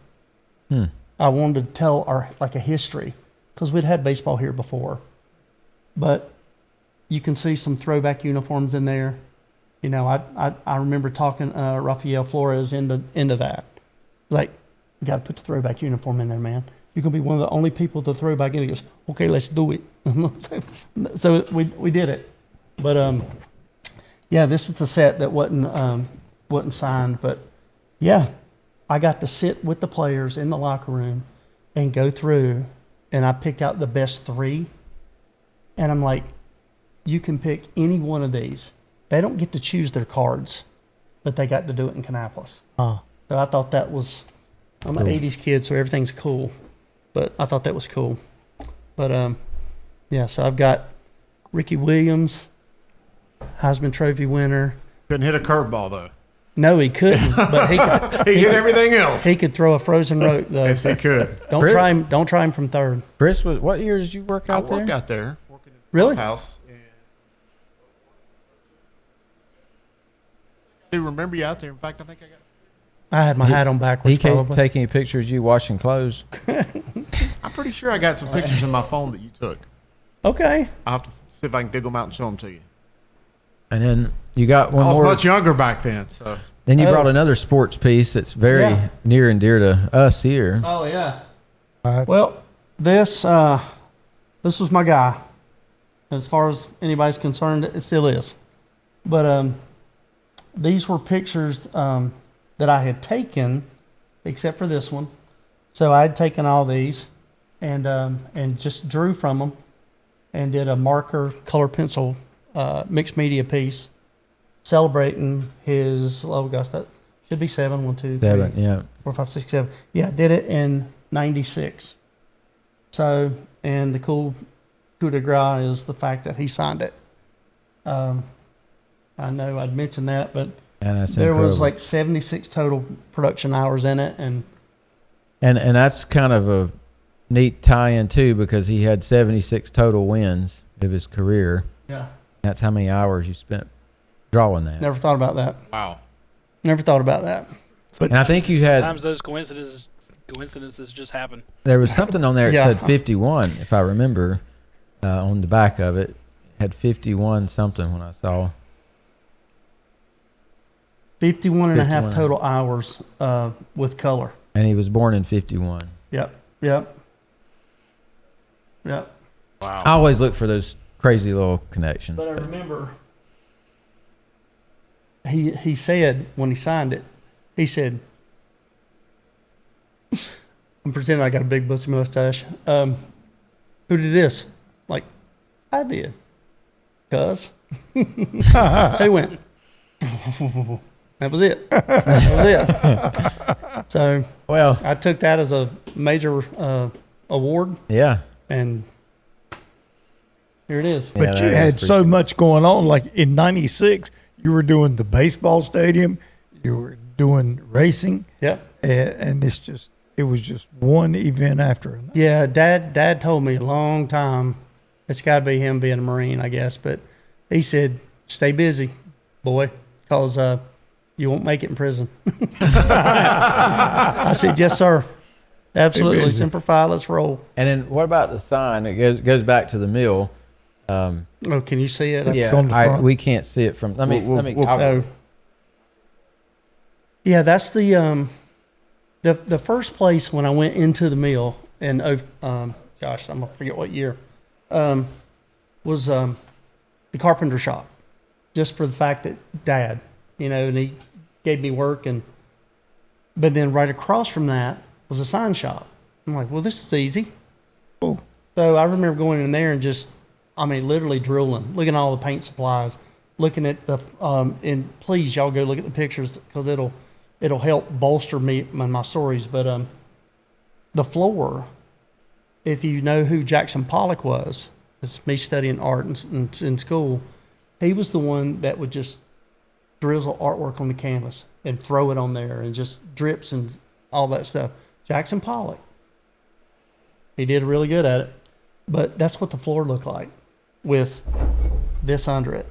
S7: I wanted to tell a history, because we'd had baseball here before. But you can see some throwback uniforms in there. You know, I remember talking Rafael Flores into that. Like, you got to put the throwback uniform in there, man. You're going to be one of the only people to throwback in. He goes, okay, let's do it. So we did it. But, yeah, this is the set that wasn't signed. But, yeah, I got to sit with the players in the locker room and go through, and I picked out the best 3. And I'm like, you can pick any one of these. They don't get to choose their cards, but they got to do it in Kannapolis.
S2: Ah.
S7: So I thought that was, I'm an 80s kid, so everything's cool. But I thought that was cool. But, yeah, so I've got Ricky Williams, Heisman Trophy winner.
S4: Couldn't hit a curveball, though.
S7: No, he couldn't, but he could.
S4: He hit everything else.
S7: He could throw a frozen rope, though.
S4: Yes, he could.
S7: Don't try him from third.
S3: Chris, what year did you work
S4: I
S3: out there?
S4: worked out there. Working in the
S7: Really?
S4: house. I do remember you out there. In fact, I think I got.
S7: I had my hat on backwards,
S3: He can't
S7: probably.
S3: take any pictures of you washing clothes.
S4: I'm pretty sure I got some pictures in my phone that you took.
S7: Okay.
S4: I'll have to see if I can dig them out and show them to you.
S3: And then you got one
S4: I was
S3: more.
S4: much younger back then, so.
S3: Then you
S7: Oh.
S3: brought another sports piece that's very
S7: Yeah.
S3: near and dear to us here.
S7: Oh, yeah.
S2: up.
S7: Well, this was my guy. As far as anybody's concerned, it still is. But these were pictures that I had taken, except for this one. So I had taken all these and just drew from them and did a marker color pencil mixed media piece celebrating his, oh gosh, that should be 7. 1, 2, 3,
S3: 7, yeah.
S7: 4, 5, 6, 7. Yeah, I did it in 96. So, and the cool coup de grace is the fact that he signed it. I know I'd mentioned that, but
S3: And that's
S7: there was
S3: incredible.
S7: like 76 total production hours in it. And
S3: And that's kind of a neat tie-in too, because he had 76 total wins of his career.
S7: yeah,
S3: That's how many hours you spent drawing that.
S7: never thought about that.
S4: Wow.
S7: Never thought about that.
S3: And I think you had,
S5: Sometimes those coincidences just happen.
S3: there was something on there that
S7: Yeah.
S3: said 51, if I remember, on the back of it. Had 51 something when I saw.
S7: 51 and a half
S3: 51.
S7: total hours with color.
S3: And he was born in 51.
S7: Yep.
S3: I always look for those crazy little connection.
S7: But I remember he said when he signed it, he said, I'm pretending I got a big busty mustache. Who did this? Like, I did. Cuz. They went. That was it. So,
S3: Well,
S7: I took that as a major award,
S3: yeah.
S7: and here it is.
S2: But
S3: Yeah,
S2: you
S3: that
S2: had
S3: is
S2: so
S3: pretty
S2: much going on. Like in '96, you were doing the baseball stadium, you were doing racing,
S7: Yep.
S2: and it was just one event after another.
S7: Yeah, Dad told me a long time. It's got to be him being a Marine, I guess. But he said, "Stay busy, boy, because you won't make it in prison." I said, "Yes, sir. Absolutely.
S2: busy.
S7: Semper Fi, let's roll."
S3: And then what about the sign? It goes back to the mill.
S7: Oh, can you see it?
S3: Yeah,
S2: on the front.
S3: we can't see it from. Let me.
S7: Oh. Yeah, that's the first place when I went into the mill, and gosh, I'm gonna forget what year, was the carpenter shop, just for the fact that Dad, and he gave me work, but then right across from that was a sign shop. I'm like, well, this is easy.
S2: Oh.
S7: So I remember going in there and just, literally drooling, looking at all the paint supplies, looking at the, and please y'all go look at the pictures because it'll help bolster my stories. But the floor, if you know who Jackson Pollock was, it's me studying art in school. He was the one that would just drizzle artwork on the canvas and throw it on there and just drips and all that stuff. Jackson Pollock. He did really good at it. But that's what the floor looked like with this under it.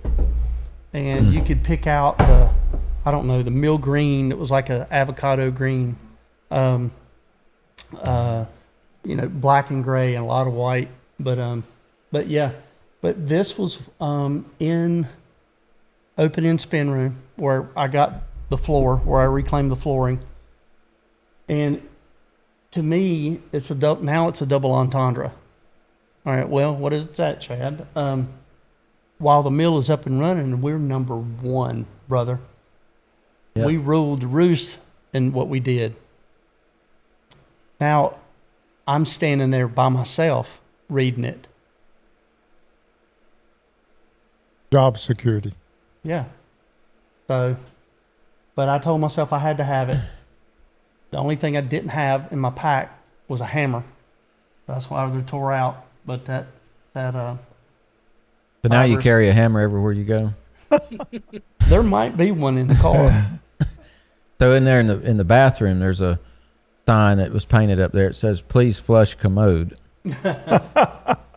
S7: And you could pick out the mill green. It was like an avocado green, black and gray and a lot of white. But this was in open end spin room where I got the floor, where I reclaimed the flooring. And to me, now it's a double entendre. All right, well, what is that, Chad? While the mill is up and running, we're number one, brother.
S3: Yep.
S7: We ruled the roost in what we did. Now, I'm standing there by myself reading it.
S2: Job security.
S7: Yeah. So, but I told myself I had to have it. The only thing I didn't have in my pack was a hammer. That's why they tore out. But that
S3: So now you carry a hammer everywhere you go.
S7: there might be one in the car.
S3: So in there in the bathroom, there's a sign that was painted up there. It says, "Please flush commode."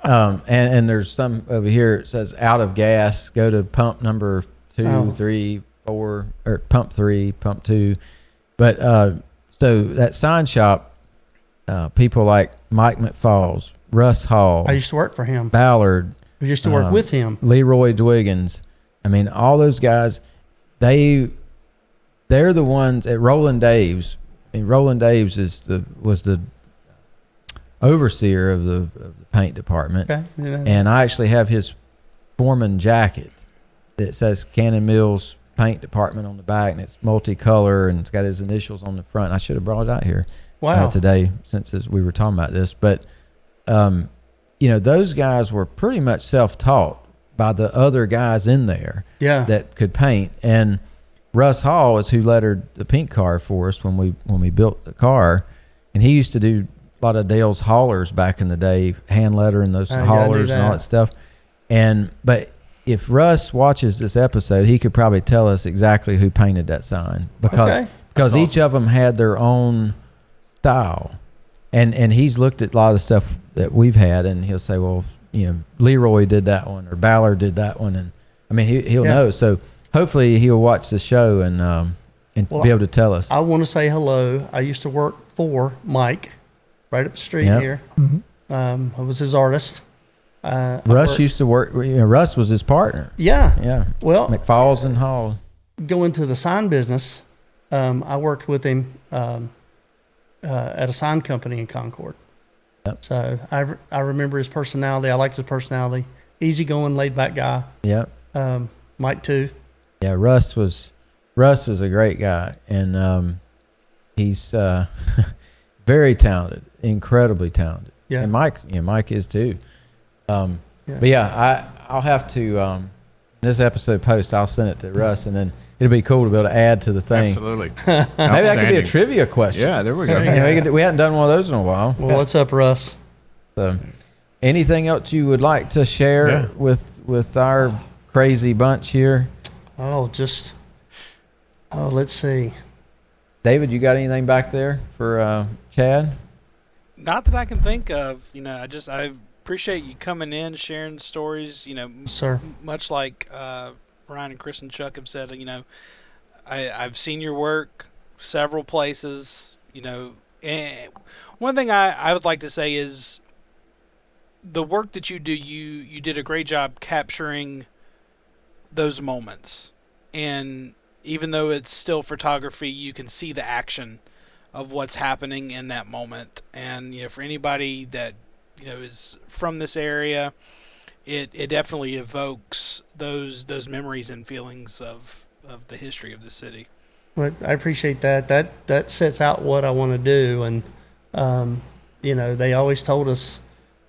S3: And there's some over here. It says, "Out of gas. Go to pump number 2, 3, 4, or pump 3, pump 2." But so that sign shop, people like Mike McFalls, Russ Hall,
S7: I used to work for him.
S3: Ballard,
S7: I used to work with him.
S3: Leroy Dwiggins. All those guys, they're the ones at Roland Dave's. And Roland Dave's was the overseer of the paint department.
S7: Okay. Yeah.
S3: And I actually have his foreman jacket that says Cannon Mills Paint Department on the back, and it's multicolor, and it's got his initials on the front. I should have brought it out here today since we were talking about this. But, those guys were pretty much self-taught by the other guys in there that could paint. And Russ Hall is who lettered the pink car for us when we built the car. And he used to do a lot of Dale's haulers back in the day, hand lettering those haulers and all that stuff. But if Russ watches this episode, he could probably tell us exactly who painted that sign because each of them had their own style. And he's looked at a lot of the stuff that we've had, and he'll say, well, Leroy did that one or Ballard did that one. And he'll know. So hopefully he'll watch the show and be able to tell us.
S7: I want to say hello. I used to work for Mike right up the street here. Mm-hmm. I was his artist.
S3: Russ used to work. Russ was his partner.
S7: Yeah.
S3: Yeah.
S7: Well,
S3: McFalls and Hall.
S7: Going to the sign business, I worked with him at a sign company in Concord.
S3: Yep.
S7: So I remember his personality. I liked his personality. easygoing, laid back guy.
S3: Yeah.
S7: Mike too.
S3: Yeah, Russ was a great guy, and he's very talented, incredibly talented.
S7: Yeah.
S3: And Mike is too. But yeah, I'll have to this episode post. I'll send it to Russ, and then it'll be cool to be able to add to the thing.
S4: Absolutely.
S3: Maybe that could be a trivia question.
S4: Yeah, there we go.
S3: We hadn't done one of those in a while.
S7: Well, what's up, Russ?
S3: So, anything else you would like to share with our crazy bunch here?
S7: Let's see.
S3: David, you got anything back there for Chad?
S5: Not that I can think of. I appreciate you coming in, sharing stories.
S7: Sir.
S5: Much like Ryan and Chris and Chuck have said, I've seen your work several places. And one thing I would like to say is the work that you do. You did a great job capturing those moments, and even though it's still photography, you can see the action of what's happening in that moment. And for anybody that is from this area, it definitely evokes those memories and feelings of the history of the city.
S7: Well, I appreciate that. That sets out what I want to do, and they always told us,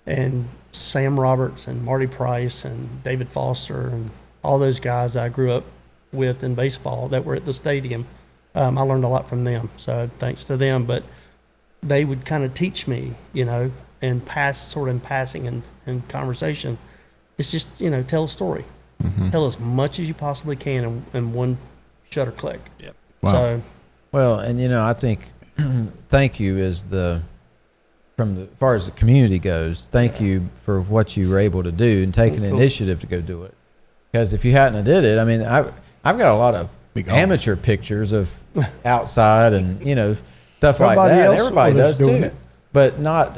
S7: and Sam Roberts and Marty Price and David Foster and all those guys I grew up with in baseball that were at the stadium. I learned a lot from them, so thanks to them. But they would kind of teach me, and passing and conversation. It's just, tell a story. Mm-hmm. Tell as much as you possibly can in one shutter click.
S5: Yep.
S4: Wow.
S7: So,
S3: well, and I think thank you is as far as the community goes. Thank you for what you were able to do and taking the initiative to go do it. Because if you hadn't did it, I've got a lot of amateur pictures of outside and stuff like that. Everybody does too,
S2: it.
S3: But not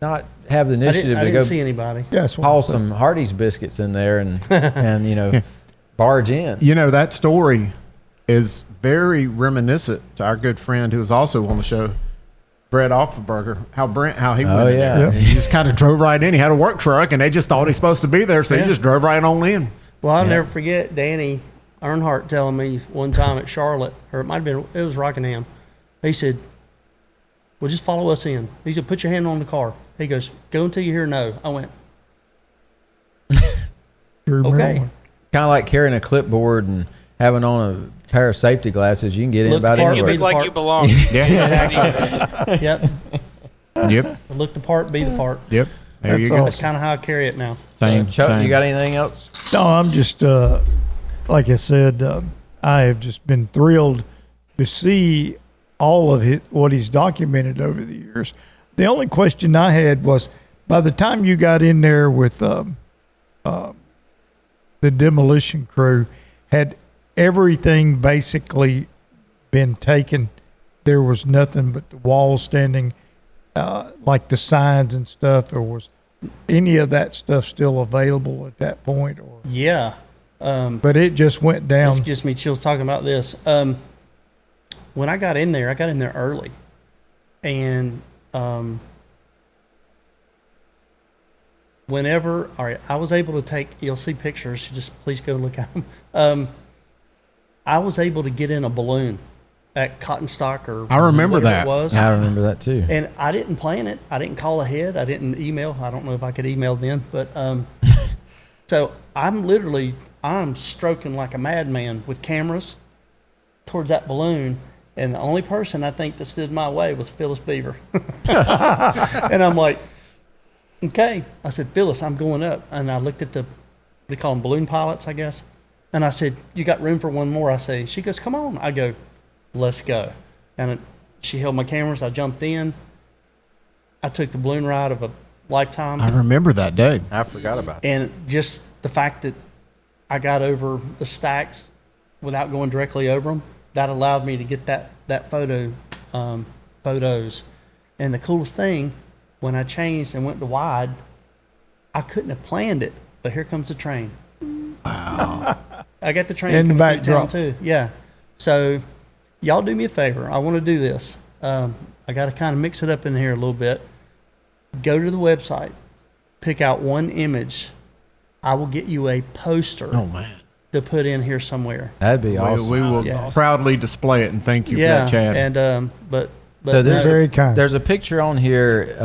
S3: have the initiative
S7: I
S3: to
S7: didn't
S3: go
S7: see anybody.
S2: Yes,
S3: haul some Hardee's biscuits in there and barge in.
S4: That story is very reminiscent to our good friend who was also on the show, Brett Offenberger, how he went in there.
S2: Yep.
S4: He just kind of drove right in. He had a work truck, and they just thought he's supposed to be there, so he just drove right on in.
S7: Well, I'll never forget Danny Earnhardt telling me one time at Charlotte, or it was Rockingham. He said, well, just follow us in. He said, put your hand on the car. He goes, go until you hear no. I went, okay.
S3: Kind of like carrying a clipboard and having on a pair of safety glasses. You can get in about
S5: You
S3: anywhere.
S5: look like you belong.
S4: Yeah,
S7: Exactly.
S4: Yep.
S7: Look the part, be the part.
S4: Yep. There
S2: That's
S4: you go.
S2: awesome.
S7: That's kind of how I carry it now.
S4: Same.
S3: Chuck, you got anything else?
S2: No, I'm just, like I said, I have just been thrilled to see all of what he's documented over the years. The only question I had was, by the time you got in there with the demolition crew, had everything basically been taken? There was nothing but the walls standing, like the signs and stuff, or was any of that stuff still available at that point? Or
S7: Yeah.
S2: but it just went down.
S7: It's just me chills talking about this. When I got in there early. And I was able to take, you'll see pictures, just please go look at them. I was able to get in a balloon at Cotton Stock or
S4: I remember
S7: whatever
S4: that.
S7: it was.
S3: I remember that too.
S7: And I didn't plan it. I didn't call ahead. I didn't email. I don't know if I could email then, but so I'm stroking like a madman with cameras towards that balloon. And the only person I think that stood my way was Phyllis Beaver. And I'm like, okay. I said, Phyllis, I'm going up. And I looked at they call them balloon pilots, I guess. And I said, you got room for one more? She goes, come on. I go, let's go. And she held my cameras. I jumped in. I took the balloon ride of a lifetime.
S4: I remember that day.
S3: I forgot about it.
S7: And just the fact that I got over the stacks without going directly over them, that allowed me to get that photos. And the coolest thing, when I changed and went to wide, I couldn't have planned it, but here comes the train.
S4: Wow.
S7: I got the train
S2: In the
S7: coming through town
S2: backdrop.
S7: too. Yeah. So y'all do me a favor. I want to do this. I got to kind of mix it up in here a little bit. Go to the website, pick out one image I will get you a poster
S4: Oh man,
S7: to put in here somewhere.
S3: That'd be awesome.
S4: we will
S7: Yeah.
S4: proudly display it and thank you for that, Chad.
S7: And but
S3: So there's
S7: no,
S2: Very kind.
S3: There's a picture on here,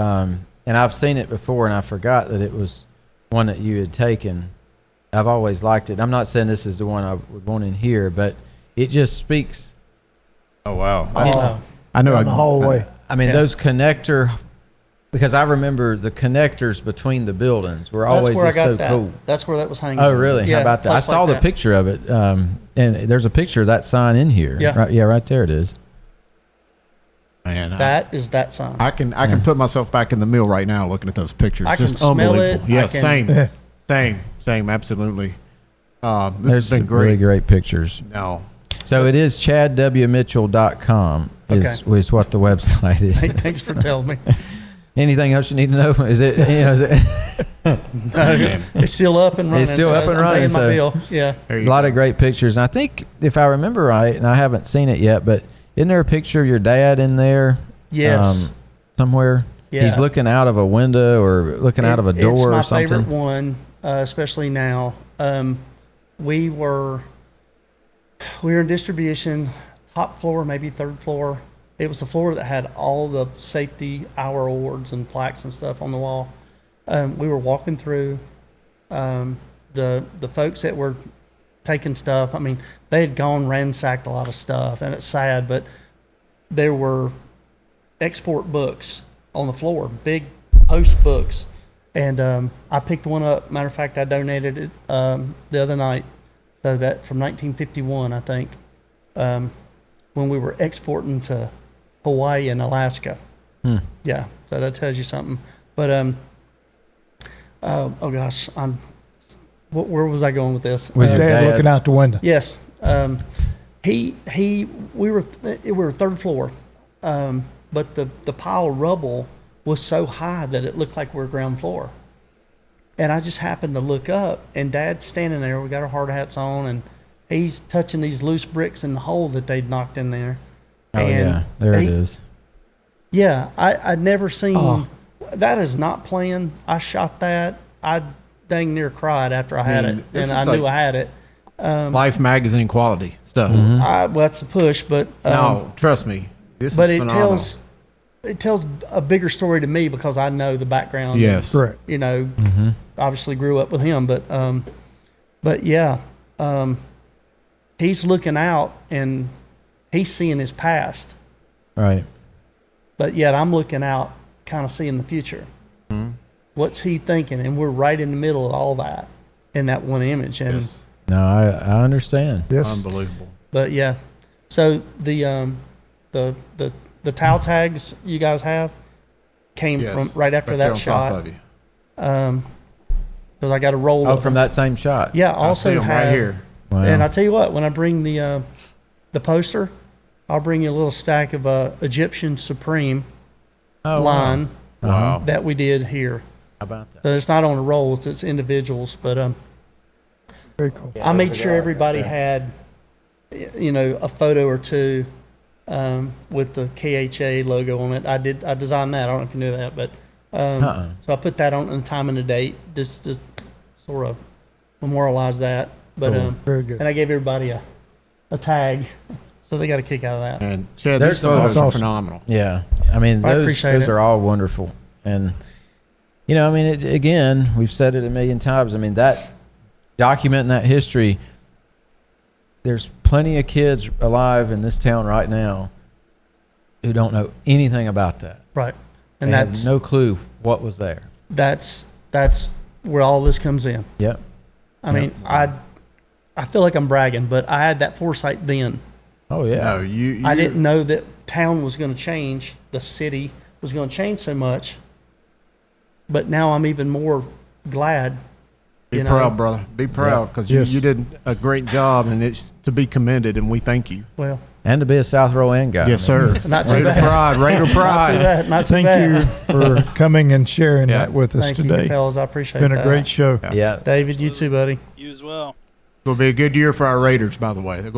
S3: and I've seen it before, and I forgot that it was one that you had taken. I've always liked it. I'm not saying this is the one I would want in here, but it just speaks.
S4: Oh wow,
S7: I
S4: know.
S2: Down the hallway.
S3: I mean,
S7: Yeah.
S3: those connector, because I remember the connectors between the buildings were always
S7: where I
S3: just
S7: got
S3: so
S7: that.
S3: cool.
S7: That's where that was hanging.
S3: Oh, really?
S7: Yeah,
S3: How about that? I
S7: place
S3: saw
S7: like
S3: the
S7: that.
S3: picture of it, and there's a picture of that sign in here.
S7: Yeah.
S3: Right, yeah, right there it is.
S4: Man,
S7: That is that sign.
S4: I can put myself back in the mill right now looking at those pictures.
S7: I can
S4: Just
S7: smell
S4: unbelievable.
S7: it.
S4: Yeah,
S7: I can-
S4: same, absolutely. This
S3: There's
S4: has been
S3: some
S4: great.
S3: really great pictures.
S4: No,
S3: So it is chadwmitchell.com is what the website is.
S7: Thanks for telling me.
S3: Anything else you need to know? Is it, is it
S7: It's still up and running.
S3: It's still up and
S7: I'm
S3: running,
S7: paying my
S3: so-
S7: bill. Yeah.
S4: there
S3: a
S4: you
S3: lot
S4: go.
S3: of great pictures? And I think if I remember right, and I haven't seen it yet, but isn't there a picture of your dad in there?
S7: Yes.
S3: Somewhere.
S7: Yeah.
S3: He's looking out of a window or looking out of a door
S7: It's my
S3: or something.
S7: favorite one, especially now. We were in distribution, top floor, maybe third floor. It was the floor that had all the safety hour awards and plaques and stuff on the wall. We were walking through. The folks that were taking stuff, I mean, they had ransacked a lot of stuff, and it's sad, but there were export books on the floor, big post books. And I picked one up. Matter of fact, I donated it the other night. So that from 1951, I think, when we were exporting to Hawaii and Alaska. Yeah, so that tells you something. But oh gosh, where was I going with this?
S3: With your
S2: Dad
S3: dad.
S2: looking out the window.
S7: Yes, we were third floor, but the pile of rubble was so high that it looked like we were ground floor. And I just happened to look up, and Dad's standing there. We got our hard hats on, and he's touching these loose bricks in the hole that they'd knocked in there.
S3: Oh,
S7: And
S3: yeah. There it is.
S7: Yeah, I'd never seen
S2: Oh.
S7: that. Is not playing. I shot that. I dang near cried after I had it,
S4: this
S7: and I
S4: is
S7: knew
S4: like-
S7: I had it.
S4: Life magazine quality stuff.
S7: Well, that's a push, but
S4: No, trust me, this
S7: but
S4: is
S7: it
S4: phenomenal.
S7: tells a bigger story to me because I know the background.
S4: Yes.
S2: Correct.
S7: You know, obviously grew up with him, but yeah, he's looking out and he's seeing his past,
S3: Right.
S7: but yet I'm looking out, kind of seeing the future. What's he thinking? And we're right in the middle of all that in that one image. And
S4: Yes.
S3: No, I understand.
S2: Yes.
S4: Unbelievable.
S7: but yeah, so the towel tags you guys have came
S4: Yes.
S7: from right after
S4: Right there
S7: that
S4: on top
S7: shot.
S4: of you.
S7: Because I got a roll.
S3: Oh,
S7: of
S3: from
S7: them.
S3: that same shot.
S7: Yeah,
S4: I see
S7: also
S4: 'em right
S7: have,
S4: here.
S3: Wow.
S7: and I tell you what, when I bring the poster, I'll bring you a little stack of Egyptian Supreme
S3: Oh, wow.
S7: line
S4: Wow.
S7: that we did here.
S3: How about that?
S7: So it's not on the rolls; it's individuals. But
S2: Very cool.
S7: I made sure everybody had, a photo or two with the KHA logo on it. I designed that. I don't know if you knew that, but so I put that on the time and the date, just sort of memorialize that. But
S2: Very good.
S7: and I gave everybody a tag, so they got a kick out of that.
S4: And Chad,
S3: There's
S4: these
S3: some-
S4: photos
S2: That's
S4: are
S2: awesome.
S4: phenomenal.
S3: Yeah. I mean,
S7: I
S3: those
S7: appreciate it.
S3: are all wonderful. And, I mean, again, we've said it a million times. I mean, that documenting that history, there's plenty of kids alive in this town right now who don't know anything about that.
S7: Right,
S3: They
S7: and
S3: have
S7: that's
S3: no clue what was there.
S7: that's where all this comes in.
S3: Yep.
S7: I mean, I feel like I'm bragging, but I had that foresight then.
S3: Oh, yeah.
S4: No, you
S7: I didn't know that town was going to change, the city was going to change so much. But now I'm even more glad.
S4: Be proud, brother. Be proud because
S2: Yes.
S4: you did a great job, and it's to be commended, and we thank you.
S7: Well,
S3: And to be a South Row End guy.
S4: Yes,
S3: I mean,
S4: sir.
S7: Not too
S4: Raider
S7: bad.
S4: pride, Raider
S7: not too
S4: pride.
S7: bad. Not too
S2: Thank
S7: bad.
S2: you for coming and sharing
S4: Yeah.
S2: that with us
S7: Thank you,
S2: today.
S7: fellas. I appreciate
S2: Been
S7: that.
S2: a great show.
S3: Yeah.
S7: David, you too, buddy.
S5: You as well.
S4: It'll be a good year for our Raiders, by the way. I think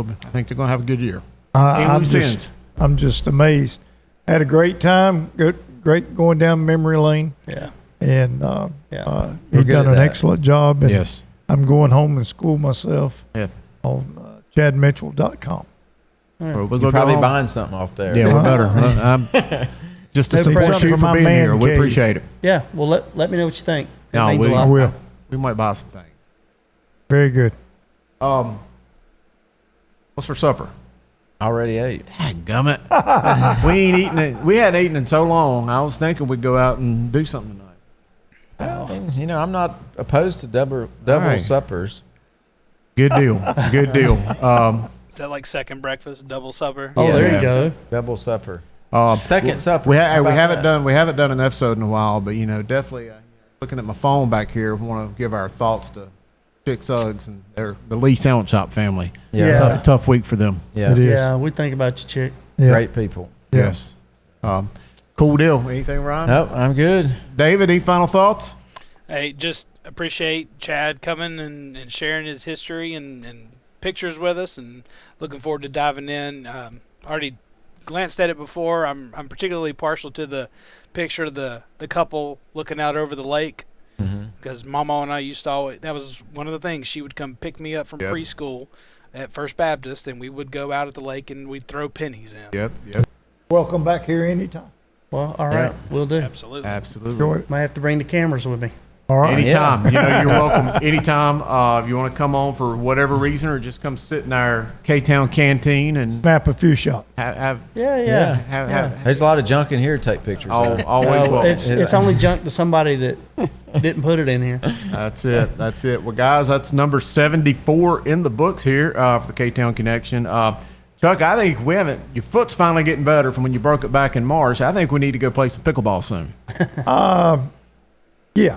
S4: they're going to have a good year. Ain't
S2: I'm
S4: loose ends.
S2: I'm just amazed. Had a great time. Great going down memory lane.
S7: Yeah.
S2: and
S7: Yeah.
S2: he's
S3: good
S2: done
S3: at
S2: an
S3: that.
S2: excellent job. And
S4: Yes.
S2: I'm going home and school myself
S4: Yeah.
S2: on chadmitchell.com.
S3: You're probably buying something off there.
S4: Yeah, we're better. Just to
S7: No
S4: support
S2: pressure
S4: you
S2: for
S4: for
S2: my
S4: being
S2: man
S4: here. We
S2: cave.
S4: appreciate it.
S7: Yeah. Well, let me know what you think. It
S4: No,
S7: means a
S4: we-
S7: lot.
S2: I will.
S4: We might buy some things.
S2: Very good.
S4: What's for supper?
S3: Already ate.
S4: Gummit. We ain't eating it. We hadn't eaten in so long. I was thinking we'd go out and do something tonight.
S3: I mean, you know, I'm not opposed to double
S4: right.
S3: suppers.
S4: Good deal. Good deal.
S5: Is that like second breakfast, double supper?
S7: Oh, there
S4: Yeah.
S7: you go.
S3: Double supper.
S4: Second
S3: supper.
S4: We,
S3: How
S4: we
S3: about
S4: haven't
S3: that?
S4: done an episode in a while, but you know, definitely looking at my phone back here, want to give our thoughts to Chick Suggs and the Lee Sandwich Shop family.
S7: Yeah.
S4: Tough week for them.
S3: Yeah.
S2: It is.
S7: Yeah, we think about you, chick.
S2: Yeah.
S3: Great people.
S2: Yeah.
S4: Yes. Cool deal. Anything, Ryan?
S3: Nope, I'm good.
S4: David, any final thoughts?
S5: Hey, just appreciate Chad coming and sharing his history and pictures with us, and looking forward to diving in. Already glanced at it before. I'm particularly partial to the picture of the couple looking out over the lake, because Mama and I used to always, that was one of the things, she would come pick me up from preschool at First Baptist, and we would go out at the lake and we'd throw pennies in.
S4: Yep.
S2: Welcome back here anytime.
S7: Well, all right. We'll do.
S5: Absolutely.
S4: Absolutely.
S2: Enjoy it.
S7: Might have to bring the cameras with me.
S2: All right.
S4: Anytime. You know, you're welcome. Anytime. If you want to come on for whatever reason, or just come sit in our KTown canteen and
S2: Snap a few shots.
S4: have
S7: Yeah.
S4: have
S3: There's a lot of junk in here to take pictures of.
S4: always welcome.
S7: It's only junk to somebody that didn't put it in here.
S4: That's it. That's it. Well, guys, that's number 74 in the books here for the KTown Connection. Chuck, I think your foot's finally getting better from when you broke it back in March. I think we need to go play some pickleball soon.
S2: Yeah.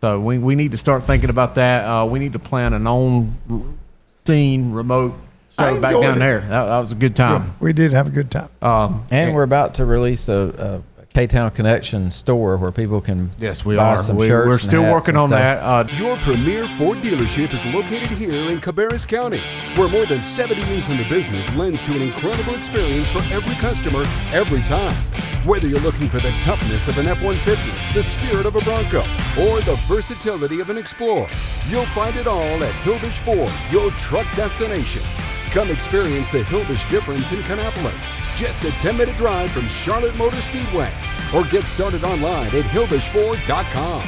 S4: So we need to start thinking about that. We need to plan an on-scene remote
S2: I
S4: show back
S2: enjoyed
S4: down
S2: it.
S4: there. That was a good time.
S2: We did have a good time.
S3: And we're about to release a KTown Connection store where people can
S4: Yes, we
S3: buy
S4: are.
S3: some
S4: We're
S3: shirts and
S4: still
S3: hats
S4: working
S3: and
S4: on
S3: stuff.
S4: that.
S8: Your premier Ford dealership is located here in Cabarrus County, where more than 70 years in the business lends to an incredible experience for every customer, every time. Whether you're looking for the toughness of an F-150, the spirit of a Bronco, or the versatility of an Explorer, you'll find it all at Hilbish Ford, your truck destination. Come experience the Hilbish difference in Kannapolis, just a 10-minute drive from Charlotte Motor Speedway, or get started online at HilbishFord.com.